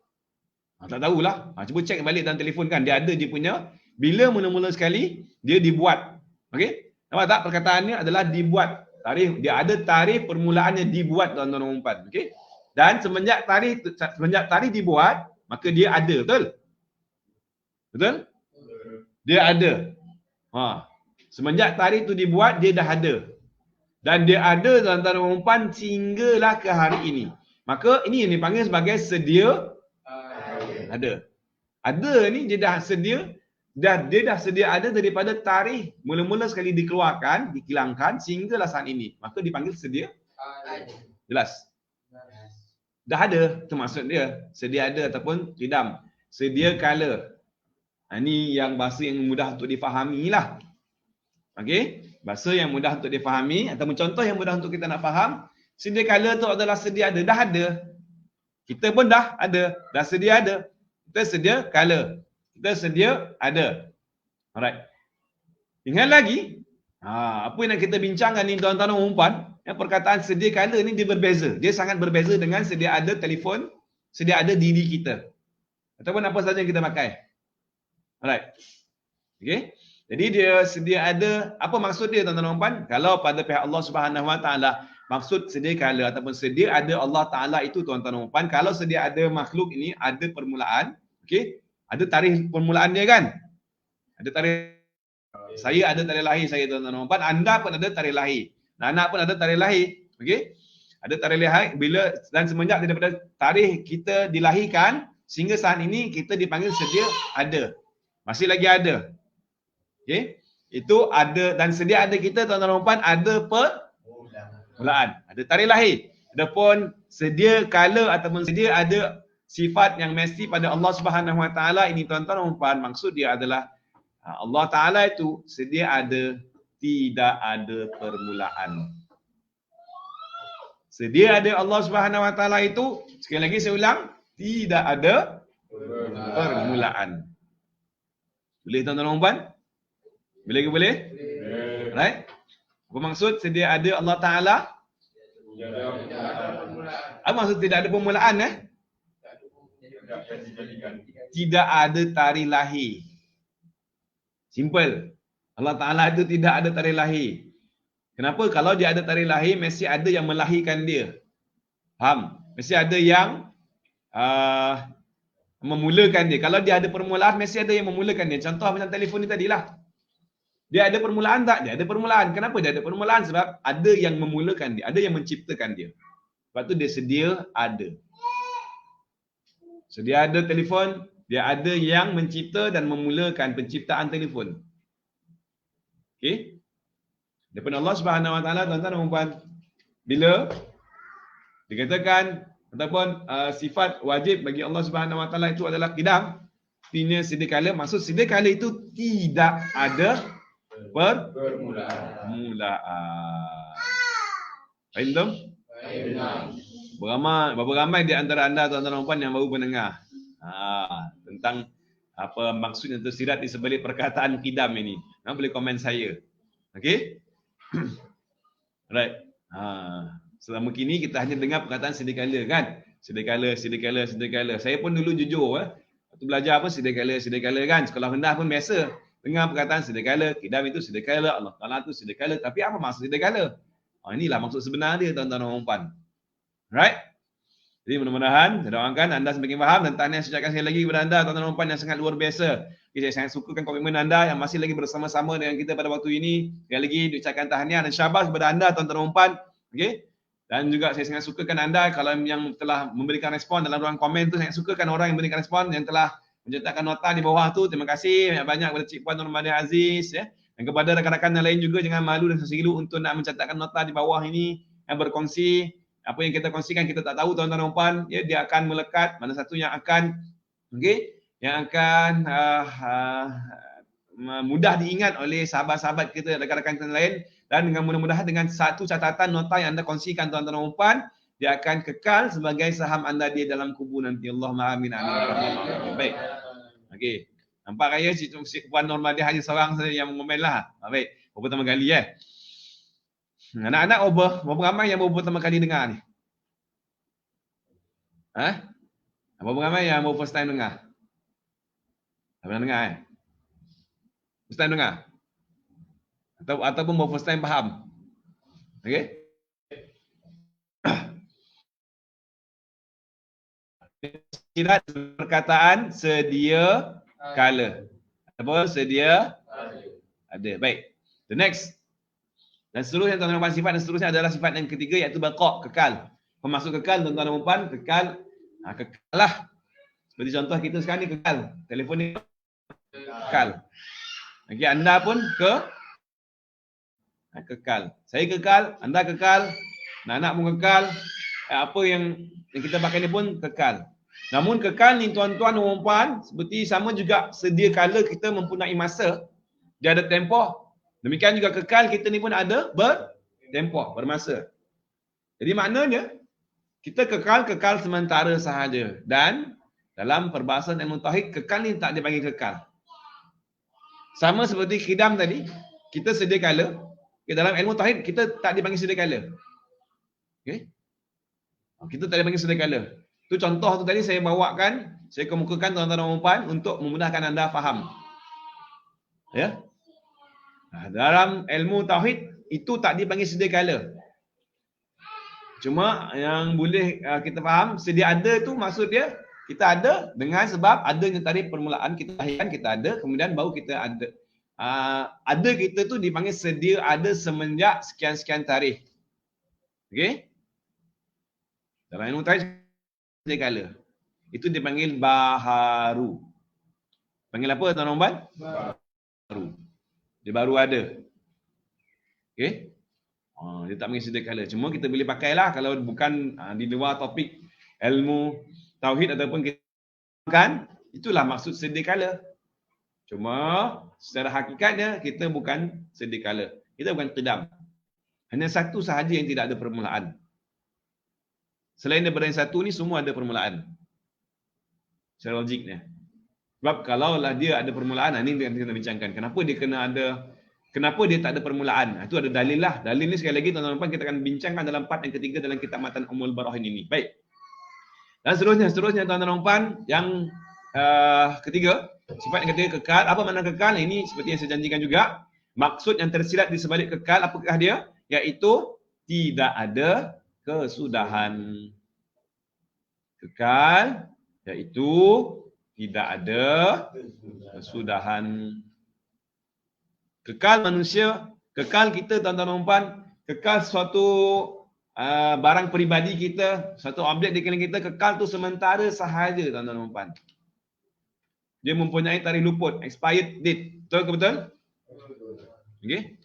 tak tahulah. Cuba cek balik dalam telefon kan. Dia ada dia punya. Bila mula-mula sekali, dia dibuat. Okey? Nampak tak? Perkataannya adalah dibuat. Tarikh, dia ada tarikh permulaannya dibuat tuan-tuan dan puan. Okey? Dan semenjak tarikh dibuat, maka dia ada. Betul? Betul? Dia ada. Semenjak tarikh itu dibuat, dia dah ada. Dan dia ada tuan-tuan dan puan sehinggalah ke hari ini. Maka ini yang dipanggil sebagai sedia ada. Ada ni dia dah sedia, dia dah sedia ada daripada tarikh mula-mula sekali dikeluarkan, dikilangkan sehinggalah saat ini. Maka dipanggil sedia jelas. Dah ada, itu maksud dia. Sedia ada ataupun qidam. Sedia kala. Ini yang bahasa yang mudah untuk difahami lah. Okey? Bahasa yang mudah untuk difahami ataupun contoh yang mudah untuk kita nak faham. Sedia kala tu adalah sedia ada. Dah ada. Kita pun dah ada. Dah sedia ada. Kita sedia kala. Kita sedia ada. Alright. Ingat lagi. Apa yang nak kita bincangkan ni tuan-tuan dan puan. Perkataan sedia kala ni dia berbeza. Dia sangat berbeza dengan sedia ada telefon. Sedia ada diri kita. Ataupun apa saja yang kita pakai. Alright. Okay. Jadi dia sedia ada. Apa maksud dia tuan-tuan dan puan? Kalau pada pihak Allah Subhanahu Wa Taala maksud sedia kala ataupun sedia ada Allah Ta'ala itu tuan-tuan dan puan. Kalau sedia ada makhluk ini ada permulaan. Okey, ada tarikh permulaan dia kan? Ada tarikh. Saya ada tarikh lahir saya tuan-tuan dan puan. Anda pun ada tarikh lahir. Anak pun ada tarikh lahir. Okey? Ada tarikh lahir bila dan semenjak daripada tarikh kita dilahirkan sehingga saat ini kita dipanggil sedia ada. Masih lagi ada. Okey? Itu ada dan sedia ada kita tuan-tuan dan puan ada permulaan. Ada tarikh lahir. Adapun sedia kala ataupun sedia ada sifat yang mesti pada Allah Subhanahu Wa Taala ini tuan-tuan dan puan, maksud dia adalah Allah Taala itu sedia ada, tidak ada permulaan. Sedia ada Allah Subhanahu Wa Taala itu, sekali lagi saya ulang, tidak ada permulaan. Boleh tuan-tuan dan puan? Boleh ke boleh? Right? Apa maksud sedia ada Allah Taala? Apa maksud tidak ada permulaan Tidak ada tarikh lahir. Simple. Allah Ta'ala itu tidak ada tarikh lahir. Kenapa? Kalau dia ada tarikh lahir, mesti ada yang melahirkan dia. Faham? Mesti ada yang memulakan dia. Kalau dia ada permulaan, mesti ada yang memulakan dia. Contoh macam telefon ni tadilah. Dia ada permulaan tak? Dia ada permulaan. Kenapa dia ada permulaan? Sebab ada yang memulakan dia, ada yang menciptakan dia. Sebab tu dia sedia ada. Sedia ada telefon, dia ada yang mencipta dan memulakan penciptaan telefon. Okey? Daripada Allah Subhanahu Wa Taala, tuan-tuan dan puan, bila dikatakan ataupun sifat wajib bagi Allah Subhanahu Wa Taala itu adalah qidam, artinya sedia kala, maksud sedia kala itu tidak ada permulaan. Faham tak? Berapa ramai di antara anda tuan-tuan dan puan yang baru mendengar tentang apa maksud yang tersirat di sebalik perkataan qidam ini. Boleh komen saya. Okey? Right. Selama kini kita hanya dengar perkataan sedia kala kan? Sedia kala. Saya pun dulu jujur waktu belajar pun sedia kala kan? Sekolah rendah pun biasa dengar perkataan sedia kala, qidam itu sedia kala, Allah Taala itu sedia kala. Tapi apa maksud sedia kala? Inilah maksud sebenar dia tuan-tuan dan puan. Right? Jadi mudah-mudahan saya doakan anda semakin faham dan tahniah saya ucapkan sekali lagi kepada anda tuan-tuan dan puan yang sangat luar biasa. Saya sangat sukakan komitmen anda yang masih lagi bersama-sama dengan kita pada waktu ini. Sekali lagi diucapkan tahniah dan syabas kepada anda tuan-tuan dan puan. Okey. Dan juga saya sangat sukakan anda kalau yang telah memberikan respon dalam ruang komen tu, saya sukakan orang yang memberikan respon yang telah mencetakkan nota di bawah tu. Terima kasih banyak-banyak kepada Cik Puan Nur Mahdi Aziz ya. Dan kepada rakan-rakan yang lain juga jangan malu dan sesilu untuk nak mencetakkan nota di bawah ini yang berkongsi. Apa yang kita kongsikan kita tak tahu tuan-tuan dan puan, ya, dia akan melekat, mana satu yang akan yang akan mudah diingat oleh sahabat-sahabat kita, rakan-rakan kita lain, dan dengan mudah-mudahan dengan satu catatan nota yang anda kongsikan tuan-tuan dan puan, dia akan kekal sebagai saham anda di dalam kubur nanti. Allahumma amin amin. Baik. Okey. Nampak raya Cik Puan Nur Mahdi hanya seorang saja yang mengomen lah. Baik. Pertama kali anak-anak berapa ramai yang baru pertama kali dengar ni? Berapa ramai yang baru first time dengar? Tak pernah dengar First time dengar? Ataupun baru first time faham? Okey? Tidak perkataan sedia kala. Apa? Sedia ada. Baik. The next. Dan seterusnya tuan-tuan dan puan, sifat dan seterusnya adalah sifat yang ketiga iaitu baqa', kekal. Pemasuk kekal tuan-tuan dan puan, kekal. Kekal lah. Seperti contoh kita sekarang ni kekal. Telefon ni kekal. Okey, anda pun kekal. Saya kekal, anda kekal, anak-anak pun kekal. Apa yang kita pakai ni pun kekal. Namun kekal ni tuan-tuan dan puan, seperti sama juga sedia kala kita mempunyai masa, dia ada tempoh. Demikian juga kekal kita ni pun ada bertempoh, bermasa. Jadi maknanya kita kekal sementara sahaja. Dan dalam perbahasan ilmu tauhid, kekal ni tak dipanggil kekal. Sama seperti qidam tadi, kita sedia kala. Dalam ilmu tauhid kita tak dipanggil sedia kala. Okey? Kita tak dipanggil sedia kala. Tu contoh tu tadi saya bawakan, saya kemukakan tuan-tuan dan puan untuk memudahkan anda faham. Ya? Dalam ilmu tauhid itu tak dipanggil sedia kala. Cuma yang boleh kita faham, sedia ada tu maksud dia kita ada dengan sebab adanya tarikh permulaan, kita lahirkan kita ada, kemudian baru kita ada. Ada kita tu dipanggil sedia ada semenjak sekian-sekian tarikh. Okey? Dalam ilmu tauhid sedia kala. Itu dipanggil baharu. Panggil apa tuan-tuan dan puan? Baru. Dia baru ada. Okey? Dia tak panggil sedia kala. Cuma kita boleh pakailah kalau bukan di luar topik ilmu tauhid ataupun kita kan, itulah maksud sedia kala. Cuma secara hakikatnya kita bukan sedia kala. Kita bukan qidam. Hanya satu sahaja yang tidak ada permulaan. Selain daripada yang satu ni semua ada permulaan. Secara logiknya. Sebab kalaulah dia ada permulaan, ini yang kita bincangkan. Kenapa dia tak ada permulaan? Itu ada dalil lah. Dalil ni sekali lagi tuan-tuan dan puan kita akan bincangkan dalam part yang ketiga dalam kitab Matan Ummul Barahin ini. Baik. Dan seterusnya tuan-tuan dan puan yang ketiga, sifat yang ketiga kekal. Apa makna kekal? Ini seperti yang saya janjikan juga. Maksud yang tersirat di sebalik kekal apakah dia? Iaitu tidak ada kesudahan. Kekal iaitu tidak ada kesudahan. Kekal manusia, kekal kita tuan-tuan dan puan, kekal suatu barang peribadi kita, satu objek di sekeliling kita, kekal tu sementara sahaja tuan-tuan dan puan. Dia mempunyai tarikh luput, expired date. Betul ke betul? Okey.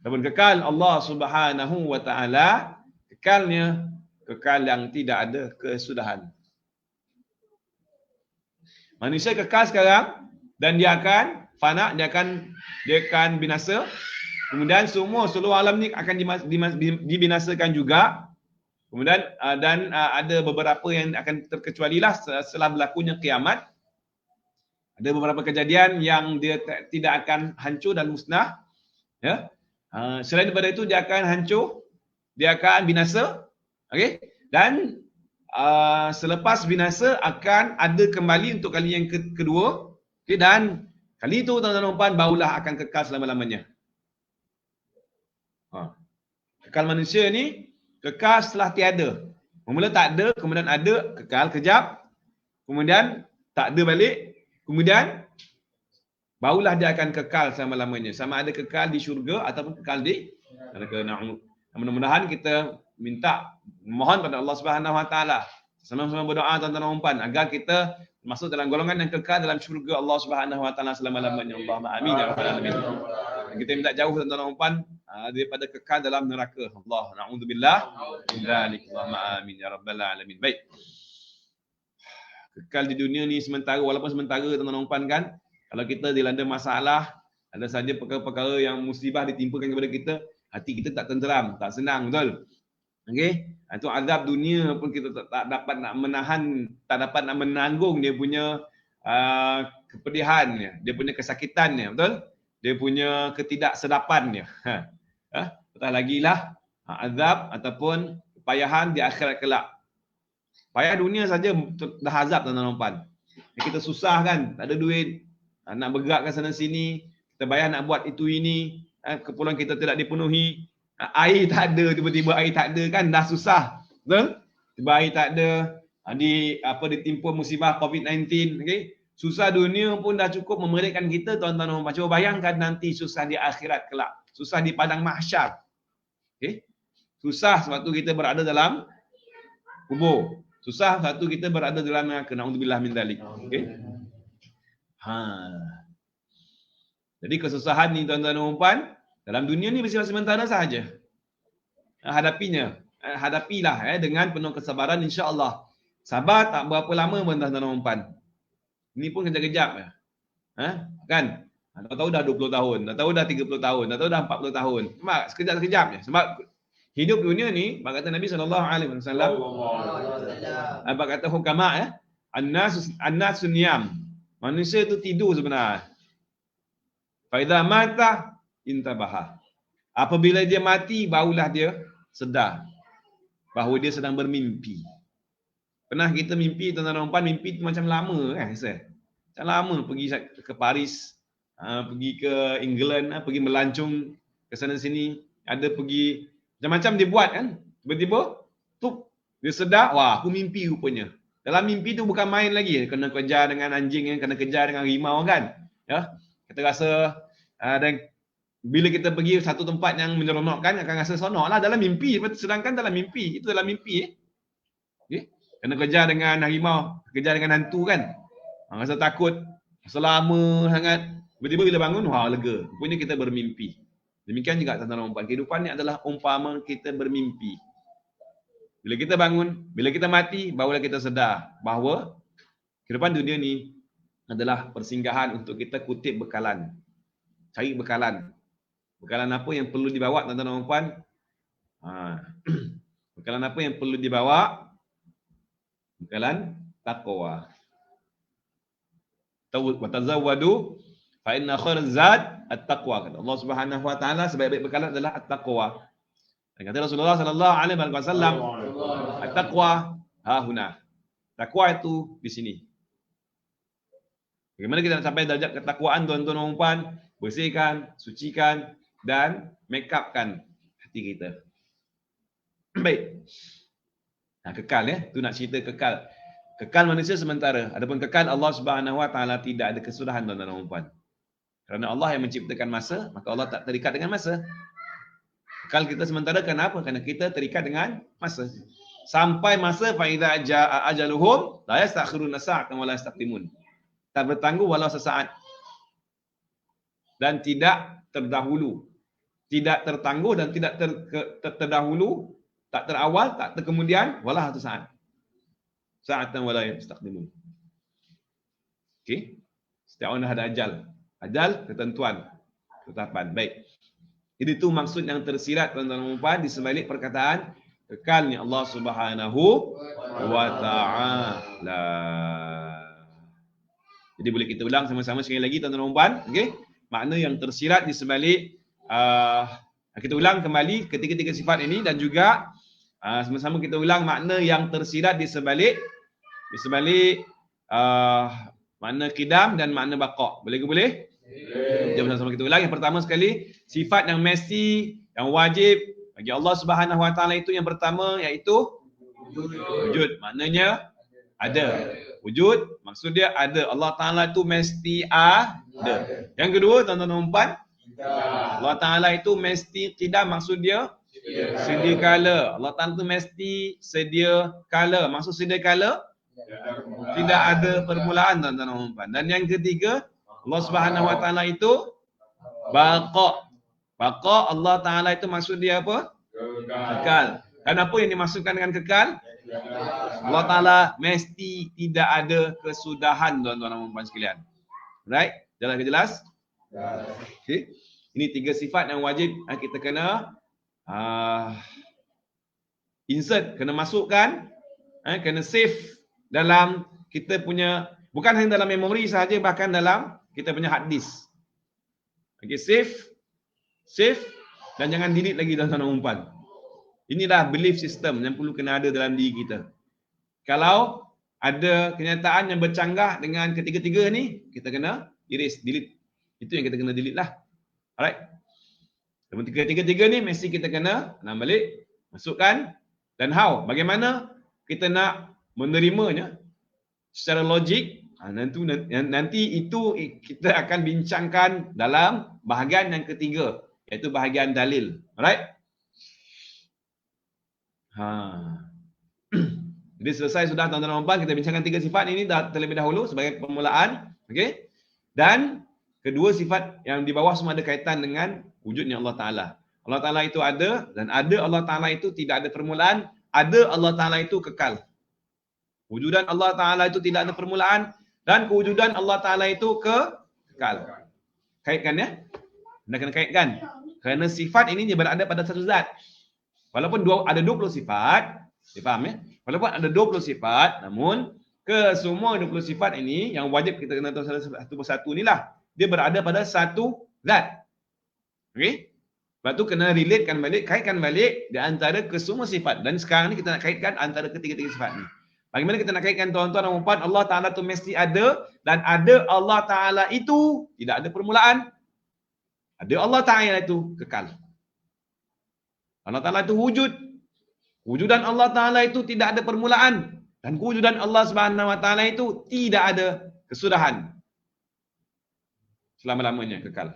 Adapun kekal Allah Subhanahu wa taala, kekalnya kekal yang tidak ada kesudahan. Manusia kekal sekarang dan dia akan fana, dia akan binasa. Kemudian seluruh alam ni akan dibinasakan juga. Kemudian dan ada beberapa yang akan terkecualilah setelah berlakunya kiamat. Ada beberapa kejadian yang dia tidak akan hancur dan musnah. Ya. Selain daripada itu dia akan hancur, dia akan binasa. Okey. Dan selepas binasa akan ada kembali untuk kali yang kedua. Okay, dan kali itu tuan-tuan dan puan barulah akan kekal selama-lamanya. Kekal manusia ni kekal setelah tiada. Mula tak ada, kemudian ada, kekal kejap. Kemudian tak ada balik. Kemudian barulah dia akan kekal selama-lamanya. Sama ada kekal di syurga ataupun kekal di neraka. Mudah-mudahan kita mohon pada Allah Subhanahu wa taala, sama-sama berdoa tuan-tuan dan puan agar kita masuk dalam golongan yang kekal dalam syurga Allah Subhanahu wa taala selama-lamanya. Allahumma amin ya rabbal alamin. Kita minta jauh tuan-tuan dan puan daripada kekal dalam neraka. Allah na'udzubillah min dzalik. Allahumma amin ya rabbal alamin. Baik. Kekal di dunia ni sementara, walaupun sementara tuan-tuan dan puan kan, kalau kita dilanda masalah, ada saja perkara-perkara yang musibah ditimpakan kepada kita, hati kita tak tenteram, tak senang, betul? Okey, itu azab dunia pun kita tak dapat nak menahan, tak dapat nak menanggung dia punya kepedihannya, dia punya kesakitannya, betul? Dia punya ketidaksedapannya. Betul lagi lah azab ataupun kepayahan di akhirat kelak. Payah dunia saja dah azab tuan-tuan dan puan. Kita susah kan, tak ada duit, nak bergerak ke sana sini, kita bayar nak buat itu ini, keperluan kita tidak dipenuhi. Air tak ada, tiba-tiba air tak ada kan, dah susah. Betul? Tiba air tak ada, ditimpa musibah COVID-19, okey. Susah dunia pun dah cukup memerikkan kita tuan-tuan dan puan. Cuba bayangkan nanti susah di akhirat kelak, susah di padang mahsyar. Okey. Susah sebab tu kita berada dalam kubur. Susah satu kita berada dalam neraka. Na'udzubillah min dzalik. Okey. Jadi kesusahan ni tuan-tuan dan puan, dalam dunia ni bersifat sementara sahaja. Hadapilah dengan penuh kesabaran insya-Allah. Sabar tak berapa lama pun tuan-tuan dan puan. Ini pun kejap-kejap ya. Kan? Tahu dah 20 tahun, tahu dah 30 tahun, tahu dah 40 tahun. Cuma sekejap-sekejap je. Sebab hidup dunia ni, kata Nabi SAW, kata hukama an-nas niyam. Manusia itu tidur sebenarnya. Fa idza mata intabaha. Apabila dia mati, barulah dia sedar bahawa dia sedang bermimpi. Pernah kita mimpi, tuan-tuan dan puan, mimpi tu macam lama kan? Macam lama pergi ke Paris, pergi ke England, pergi melancong ke sana sini, ada pergi macam-macam dia buat kan. Tiba-tiba tu dia sedar, wah aku mimpi rupanya. Dalam mimpi tu bukan main lagi, kena kejar dengan anjing, kena kejar dengan harimau kan. Ya. Kita rasa dan bila kita pergi satu tempat yang menyeronokkan akan rasa seronoklah dalam mimpi, sedangkan dalam mimpi itu dalam mimpi okay. Kena kejar dengan harimau, kejar dengan hantu kan. Rasa takut, rasa lama sangat. Tiba-tiba bila bangun, wah lega. Rupanya kita bermimpi. Demikian juga tuan-tuan dan puan. Kehidupan ni adalah umpama kita bermimpi. Bila kita bangun, bila kita mati, barulah kita sedar bahawa kehidupan dunia ni adalah persinggahan untuk kita kutip bekalan. Cari bekalan. Bekalan apa yang perlu dibawa tuan-tuan dan puan? Bekalan apa yang perlu dibawa? Bekalan taqwa. Watazawwadu fa inna khairaz zad at-taqwa. Kata Allah Subhanahu wa taala, sebaik-baik bekalan adalah at-taqwa. Dan kata Rasulullah sallallahu alaihi wasallam, at-taqwa hahuna. Takwa itu di sini. Bagaimana kita nak sampai darjat ketakwaan tuan-tuan dan puan? Bersihkan, sucikan dan make upkan hati kita. Baik. Kekal ya, tu nak cerita kekal. Kekal manusia sementara. Adapun kekal Allah Subhanahu wa taala tidak ada kesudahan tuan-tuan dan puan. Kerana Allah yang menciptakan masa, maka Allah tak terikat dengan masa. Kekal kita sementara kenapa? Kerana kita terikat dengan masa. Sampai masa fa idza jaa ajaluhum la yastakhiruna sa'atan wa la yastaqdimun. Tak bertangguh walau sesaat. Dan tidak terdahulu. Tidak tertangguh dan tidak terdahulu, tak terawal, tak terkemudian, walau satu saat. Sa'atan wa la yastaqdimun. Okey. Setiap orang ada ajal. Ajal ketentuan, ketetapan. Baik. Jadi itu maksud yang tersirat tuan-tuan dan puan di sebalik perkataan kekalnya Allah Subhanahu wa taala. Jadi boleh kita ulang sama-sama sekali lagi tuan-tuan dan puan, okey? Makna yang tersirat di sebalik kita ulang kembali ketiga-tiga sifat ini dan juga sama-sama kita ulang makna yang tersirat di sebalik makna qidam dan makna baqa. Boleh ke boleh? Jom sama-sama kita ulang. Yang pertama sekali, sifat yang mesti, yang wajib bagi Allah Subhanahu wa taala itu yang pertama iaitu wujud. Maknanya ada. Wujud maksud dia ada. Allah Taala itu mesti ada. Yang kedua tuan-tuan dan puan, Allah Taala itu mesti qidam maksud dia sedia kala. Allah Taala itu mesti sedia kala. Maksud sedia kala tidak ada permulaan tuan-tuan dan puan. Dan yang ketiga, Allah Subhanahu wa taala itu baqa. Baqa Allah Taala itu maksud dia apa? Kekal. Dan apa yang dimaksudkan dengan kekal? Allah Taala mesti tidak ada kesudahan tuan-tuan dan puan sekalian. Right? Jelas? Okey. Ini tiga sifat yang wajib kita kena insert, kena masukkan, kena save dalam kita punya, bukan hanya dalam memori sahaja, bahkan dalam kita punya hard disk. Okey, save dan jangan delete lagi tuan-tuan dan puan. Inilah belief system yang perlu kena ada dalam diri kita. Kalau ada kenyataan yang bercanggah dengan ketiga-tiga ni, kita kena erase, delete. Itu yang kita kena delete lah. Alright. Dan tiga-tiga ni mesti kita kena balik, masukkan. Dan how? Bagaimana kita nak menerimanya secara logik? Nanti itu kita akan bincangkan dalam bahagian yang ketiga, iaitu bahagian dalil. Alright? Jadi selesai sudah tuan-tuan dan puan, kita bincangkan tiga sifat ini terlebih dahulu sebagai permulaan. Okey. Dan kedua sifat yang di bawah semua ada kaitan dengan wujudnya Allah Taala. Allah Taala itu ada dan ada Allah Taala itu tidak ada permulaan, ada Allah Taala itu kekal. Wujudan Allah Taala itu tidak ada permulaan dan kewujudan Allah Taala itu kekal. Kaitkan ya? Anda kena kaitkan. Kerana sifat ini dia berada pada satu zat. Walaupun ada 20 sifat, dia faham ya? Walaupun ada 20 sifat, namun kesemua 20 sifat ini yang wajib kita kena tahu satu persatu inilah, dia berada pada satu zat. Okey? Sebab tu kena relatekan balik, kaitkan balik di antara kesemua sifat. Dan sekarang ni kita nak kaitkan antara ketiga-tiga sifat ni. Bagaimana kita nak kaitkan tuan-tuan dan puan? Allah Taala tu mesti ada dan ada Allah Taala itu tidak ada permulaan. Ada Allah Taala itu kekal. Allah Ta'ala itu wujud. Wujudan Allah Ta'ala itu tidak ada permulaan. Dan kewujudan Allah Subhanahu Wa Ta'ala itu tidak ada kesudahan. Selama-lamanya kekal.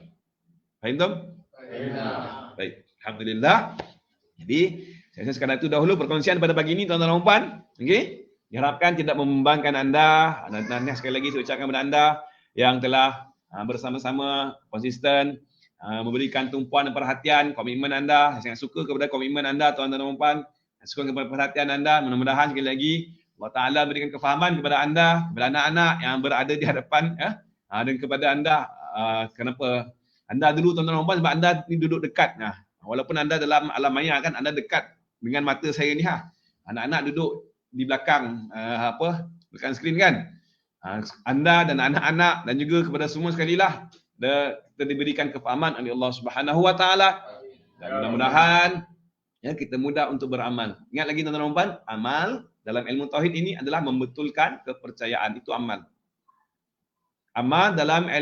Faham tak? Baik. Alhamdulillah. Jadi, saya rasa sekadar itu dahulu perkongsian pada pagi ini tuan-tuan dan puan. Okey? Diharapkan tidak membangkang anda. Dan sekali lagi saya ucapkan kepada anda yang telah bersama-sama konsisten memberikan tumpuan dan perhatian, komitmen anda. Saya sangat suka kepada komitmen anda tuan-tuan dan puan. Suka kepada perhatian anda. Mudah-mudahan sekali lagi Allah Taala berikan kefahaman kepada anda, kepada anak-anak yang berada di hadapan dan kepada anda. Kenapa anda dulu tuan-tuan dan puan, sebab anda ni duduk dekat. Walaupun anda dalam alam maya kan anda dekat dengan mata saya ni Anak-anak duduk di belakang belakang skrin kan. Anda dan anak-anak dan juga kepada semua sekali lah kita diberikan kefahaman oleh Allah Subhanahu Wa Taala dan mudah-mudahan kita mudah untuk beramal. Ingat lagi tuan-tuan dan puan, amal dalam ilmu tauhid ini adalah membetulkan kepercayaan, itu amal. Amal dalam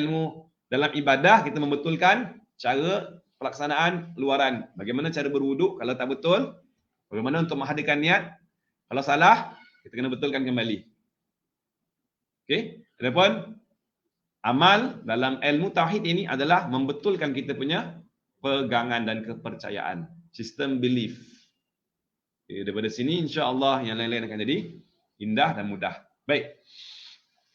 ibadah kita membetulkan cara pelaksanaan luaran. Bagaimana cara berwuduk kalau tak betul? Bagaimana untuk menghadirkan niat? Kalau salah, kita kena betulkan kembali. Okey, adapun Amal dalam ilmu tauhid ini adalah membetulkan kita punya pegangan dan kepercayaan. Sistem belief. Okay, daripada sini insya-Allah yang lain-lain akan jadi indah dan mudah. Baik.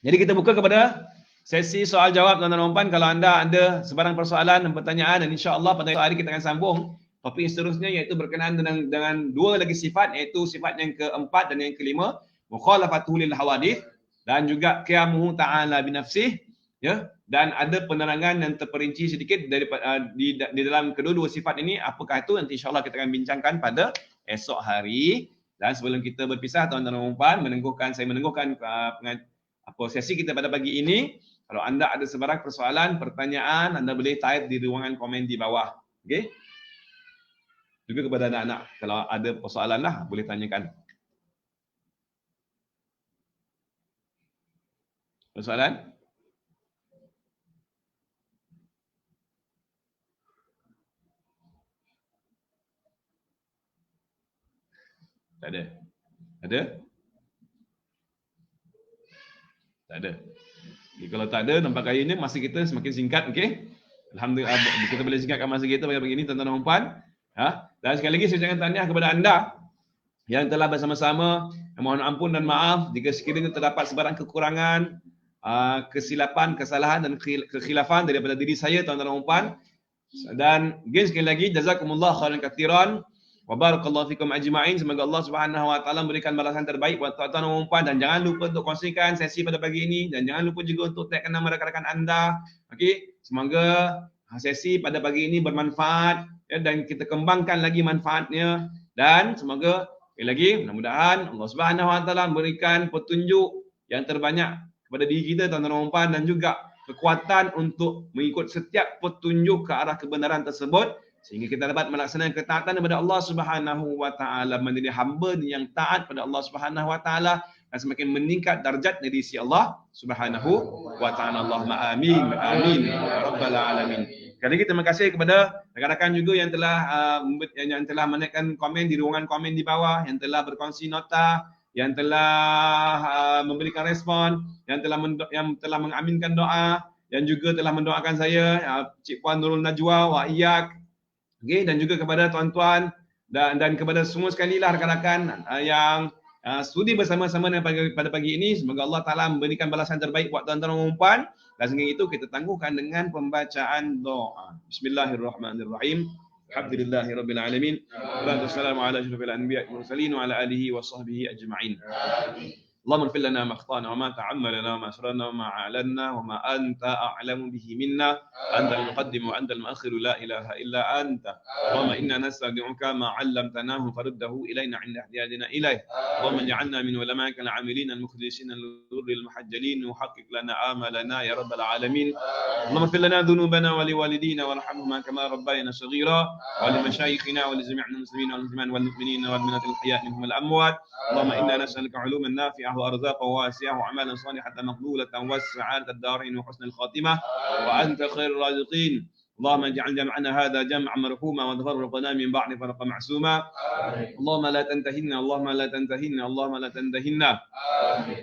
Jadi kita buka kepada sesi soal jawab tuan-tuan dan puan. Kalau anda ada sebarang persoalan dan pertanyaan, dan insya-Allah pada hari kita akan sambung topik seterusnya iaitu berkenaan dengan dua lagi sifat, iaitu sifat yang keempat dan yang kelima, mukhalafatuhu lil hawadith, dan juga qiyamuhu ta'ala binafsih, ya, dan ada penerangan yang terperinci sedikit daripada di dalam kedua-dua sifat ini. Apakah itu? Nanti insya-Allah kita akan bincangkan pada esok hari. Dan sebelum kita berpisah tuan-tuan dan puan, saya meneguhkan sesi kita pada pagi ini. Kalau anda ada sebarang persoalan, pertanyaan, anda boleh type di ruangan komen di bawah. Okey? Juga kepada anak-anak, kalau ada persoalan lah, boleh tanyakan. Persoalan? Tak ada. Ada? Tak ada. Okay, kalau tak ada, nampak kayaknya masa kita semakin singkat, okey? Alhamdulillah, kita boleh singkatkan masa kita pagi ini, tuan-tuan dan puan. Dan sekali lagi saya ucapkan tahniah kepada anda yang telah bersama-sama. Mohon ampun dan maaf jika sekiranya terdapat sebarang kekurangan, kesilapan, kesalahan dan kekhilafan daripada diri saya, tuan-tuan dan puan. Dan again sekali lagi, jazakumullah khairan katsiran. Wa barakallahu fikum ajma'in. Semoga Allah Subhanahu wa taala memberikan balasan terbaik buat tuan-tuan dan puan, dan jangan lupa untuk kongsikan sesi pada pagi ini, dan jangan lupa juga untuk tagkan nama rakan-rakan anda. Okey, semoga sesi pada pagi ini bermanfaat, ya, dan kita kembangkan lagi manfaatnya, dan semoga sekali lagi mudah-mudahan Allah Subhanahu wa taala memberikan petunjuk yang terbanyak kepada diri kita, tuan-tuan dan puan, dan juga kekuatan untuk mengikut setiap petunjuk ke arah kebenaran tersebut, sehingga kita dapat melaksanakan ketaatan kepada Allah Subhanahu wa taala, menjadi hamba yang taat pada Allah Subhanahu wa taala, dan semakin meningkat darjat dari sisi Allah Subhanahu wa taala. Allahumma amin. Amin ya rabbal alamin. Sekali lagi terima kasih kepada rakan-rakan juga yang telah menaikkan komen di ruangan komen di bawah, yang telah berkongsi nota, yang telah memberikan respon, yang telah mengaminkan doa, yang juga telah mendoakan saya, Cik Puan Nurul Najwa wa iyyak. Okay, dan juga kepada tuan-tuan dan kepada semua sekali lah rakan-rakan yang studi bersama-sama pada pagi ini. Semoga Allah Ta'ala memberikan balasan terbaik buat tuan-tuan dan puan. Dan sehingga itu kita tangguhkan dengan pembacaan doa. Bismillahirrahmanirrahim. Alhamdulillahirabbil alamin. Wassalamu ala asyrafil anbiya'i wal mursalin wa ala alihi wa sahbihi ajma'in. اللهم اغفر لنا ما اخطانا وما تعمدنا وما اسررنا وما اعلنا وما انت اعلم به منا، انت المقدم وانت المؤخر، لا اله الا انت. اللهم انا نستودعك ما علمتناه فرده الينا عند احتياجنا اليه. اللهم اجعلنا من علمائك العاملين المخلصين الغر المحجلين، وحقق لنا املنا يا رب العالمين. اللهم اغفر لنا ذنوبنا ولوالدينا وارحمهما كما ربينا صغيرا، ولمشايخنا ولجميع المسلمين والمسلمات والمؤمنين والمؤمنات الاحياء منهم والاموات. اللهم انا نسالك علوما نافعه وارزاقا واسعه وعملا صالحا مقبوله والسعاده الدارين وحسن الخاتمه، وانت خير الرازقين. اللهم اجعل جمعنا هذا جمعا مرحوما وتفرقنا من بعد فرقا معصوما. اللهم لا تنتهنا، اللهم لا تنتهنا، اللهم لا تنتهنا.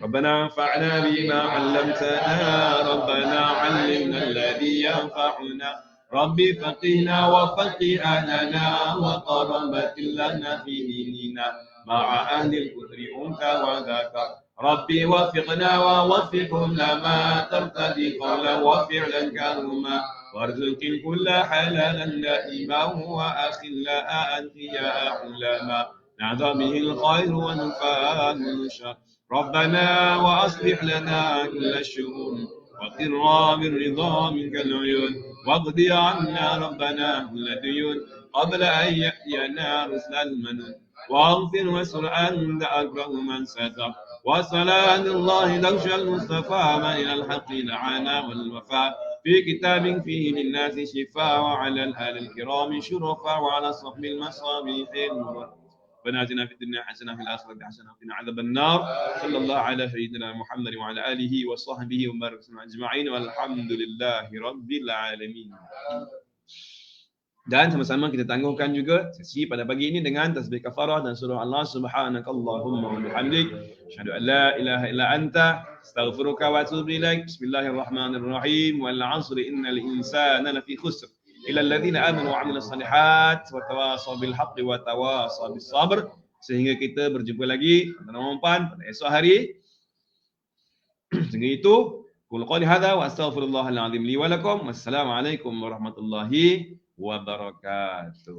ربنا انفعنا بما علمتنا، ربنا علمنا الذي ينفعنا، ربي فقهنا وفقه أهلنا وقربت لنا في ديننا مع أهل الكفر أنت وذاك. ربي وفقنا ووفقهم لما ترتدي قولا وفعلا كرما، وارزق كل حلالا دائما وأخلا أنت يا علما، نعظم به الخير ونفاه الشر. ربنا وأصلح لنا كل الشؤون، وقرا بالرضا منك العيون، واقضي عنا ربنا كل ديون قبل أن يأتينا رسل المنون، واغفر واسر أنت أكره من ستر. وصلاة الله تغشى المصطفى من إلى الحق دعانا والوفاء، في كتاب فيه للناس شفاء، وعلى الآل الكرام شرفاء، وعلى صحب المصابيح النور. ربنا آتنا في الدنيا حسنة وفي الآخرة حسنة وقنا عذاب النار. صلى الله على سيدنا محمد وعلى آله وصحبه وبارك وسلم أجمعين، والحمد لله رب العالمين. Dan sama-sama kita tangguhkan juga sesi pada pagi ini dengan tasbih kafarah dan surah Allah subhanakallahumma wa bihamdik asyhadu an la ilaha illa anta astaghfiruka wa atubu ilaik. Bismillahirrahmanirrahim. Wal 'asri innal insana lafi khusr illa alladhina amanu wa 'amilus shalihat wa tawasaw bil haqqi wa tawasaw bis sabr. Sehingga kita berjumpa lagi pada pada esok hari. Sehingga itu qul qali hadza wa astaghfirullahal azim li wa lakum. Wassalamualaikum warahmatullahi wabarakatuh.